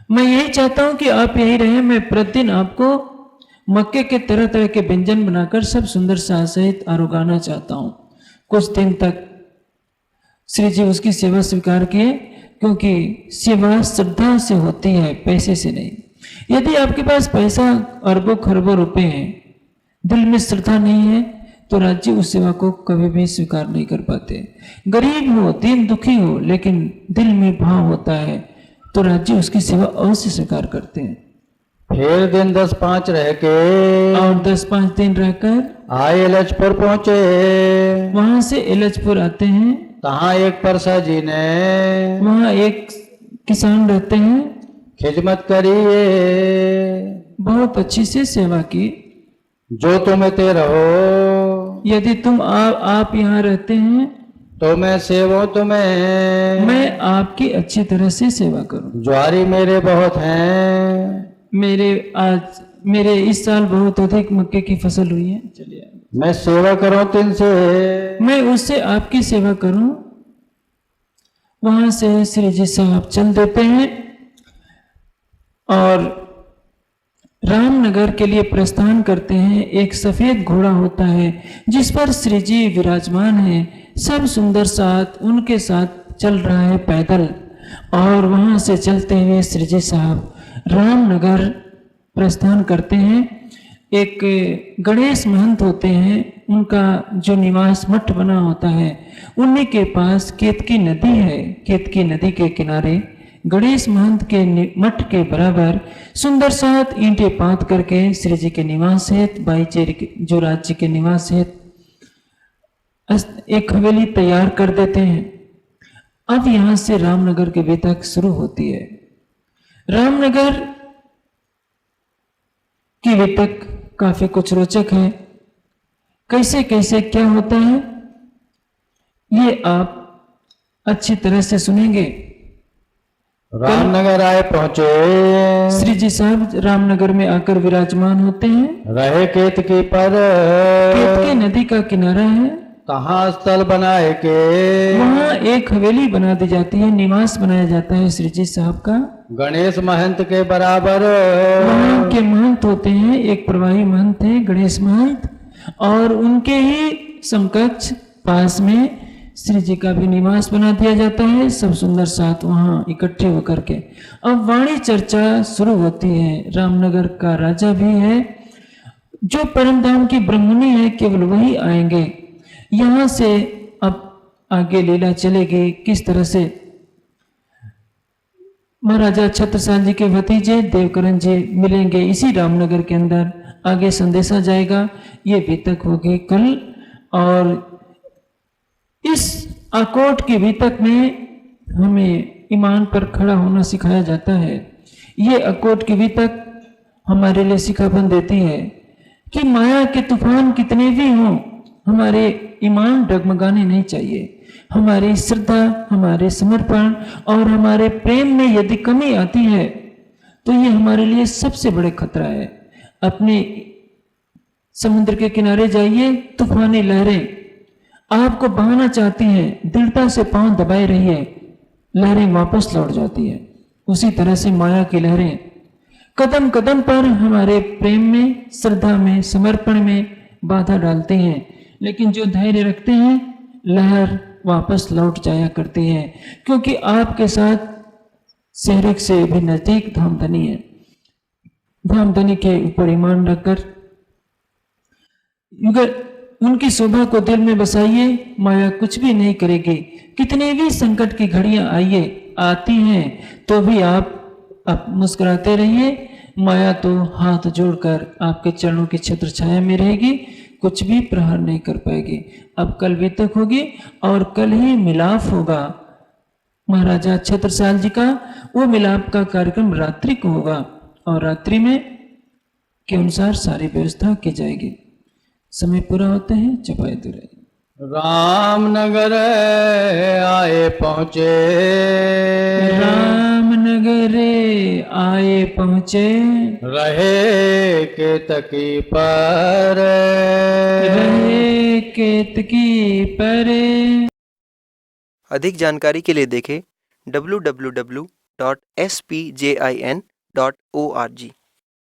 मैं यही चाहता हूं कि आप यही रहे। मैं प्रतिदिन आपको मक्के के तरह तरह के व्यंजन बनाकर सब सुंदर साथ सहित आरोगाना चाहता हूं। कुछ दिन तक श्री जी उसकी सेवा स्वीकार किए, क्योंकि सेवा श्रद्धा से होती है, पैसे से नहीं। यदि आपके पास पैसा अरबों खरबों रुपए हैं, दिल में श्रद्धा नहीं है, तो राज्य उस सेवा को कभी भी स्वीकार नहीं कर पाते। गरीब हो, दीन दुखी हो, लेकिन दिल में भाव होता है तो राज्य उसकी सेवा अवश्य स्वीकार करते हैं। फिर दिन 10-5 रह के, और 10-5 दिन रहकर आए एलचपुर पहुंचे, वहां से एलचपुर आते हैं। कहाँ एक परसा जी ने, वहां एक किसान रहते हैं, खिदमत करिए, बहुत अच्छी से सेवा की। जो तुम ते रहो, यदि तुम आप यहाँ रहते हैं तो मैं सेवो तुम्हें। मैं आपकी अच्छी तरह से सेवा करूं। ज्वारी मेरे बहुत हैं, मेरे इस साल बहुत अधिक मक्के की फसल हुई है। चलिए आगे। मैं सेवा करूं तिनसे। मैं उससे आपकी सेवा करूं। वहां से श्री जी साहब चल देते हैं और रामनगर के लिए प्रस्थान करते हैं। एक सफेद घोड़ा होता है जिस पर श्री जी विराजमान है। सब सुंदर साथ उनके साथ चल रहा है पैदल। और वहां से चलते हुए श्री जी साहब रामनगर प्रस्थान करते हैं। एक गणेश महंत होते हैं, उनका जो निवास मठ बना होता है उन्हीं के पास केतकी नदी है। केतकी नदी के किनारे गणेश महंत के मठ के बराबर सुंदर साथ ईंटें पात करके श्री जी के निवास हेत भाईचेरी जो राज्य के निवास हेत एक हवेली तैयार कर देते हैं। अब यहां से रामनगर की बेतक शुरू होती है। रामनगर की बेतक काफी कुछ रोचक है। कैसे कैसे क्या होता है ये आप अच्छी तरह से सुनेंगे। रामनगर आए पहुंचे, श्री जी साहब रामनगर में आकर विराजमान होते हैं। रहे केतकी पर, केतकी नदी का किनारा है। कहाँ स्थल बनाए के, वहां एक हवेली बना दी जाती है, निवास बनाया जाता है श्री जी साहब का। गणेश महंत के बराबर, वहां के महंत होते हैं, एक प्रवाही महंत है गणेश महंत, और उनके ही समकक्ष पास में श्री जी का भी निवास बना दिया जाता है। सब सुंदर साथ वहां इकट्ठे होकर के अब वाणी चर्चा शुरू होती है। रामनगर का राजा भी है, जो परमधाम की ब्रह्मणी है केवल वही आएंगे। यहां से अब आगे लीला चलेगी किस तरह से। महाराजा छत्रसाल जी के भतीजे देवकरण जी मिलेंगे इसी रामनगर के अंदर। आगे संदेशा जाएगा, ये बीतक होगी कल। और इस आकोट की बीतक में हमें ईमान पर खड़ा होना सिखाया जाता है। ये आकोट की बीतक हमारे लिए सिखापन देती है कि माया के तूफान कितने भी हों, हमारे ईमान डगमगाने नहीं चाहिए। हमारी श्रद्धा, हमारे समर्पण और हमारे प्रेम में यदि कमी आती है तो ये हमारे लिए सबसे बड़े खतरा है। अपने समुद्र के किनारे जाइए, तूफानी लहरें आपको बहाना चाहती हैं, दृढ़ता से पांव दबाए रहिए, लहरें वापस लौट जाती है। उसी तरह से माया की लहरें कदम कदम पर हमारे प्रेम में, श्रद्धा में, समर्पण में बाधा डालते हैं, लेकिन जो धैर्य रखते हैं लहर वापस लौट जाया करती है, क्योंकि आपके साथ शहरिक से भी नजदीक धामधनी है। धामधनी के ऊपर ईमान रखकर उनकी शोभा को दिल में बसाइए, माया कुछ भी नहीं करेगी। कितने भी संकट की घड़ियां आती हैं तो भी आप मुस्कुराते रहिए। माया तो हाथ जोड़कर आपके चरणों की छत्र छाया में रहेगी, कुछ भी प्रहार नहीं कर पाएगी। अब कल बीतक होगी और कल ही मिलाप होगा महाराजा छत्रसाल जी का। वो मिलाप का कार्यक्रम रात्रि को होगा और रात्रि में के अनुसार सारी व्यवस्था की जाएगी। समय पूरा होते हैं, चपाई दुराई। रामनगर आए पहुंचे, रामनगर आए पहुंचे, रहे केतकी पर, रहे केतकी पर। अधिक जानकारी के लिए देखें www.spjin.org।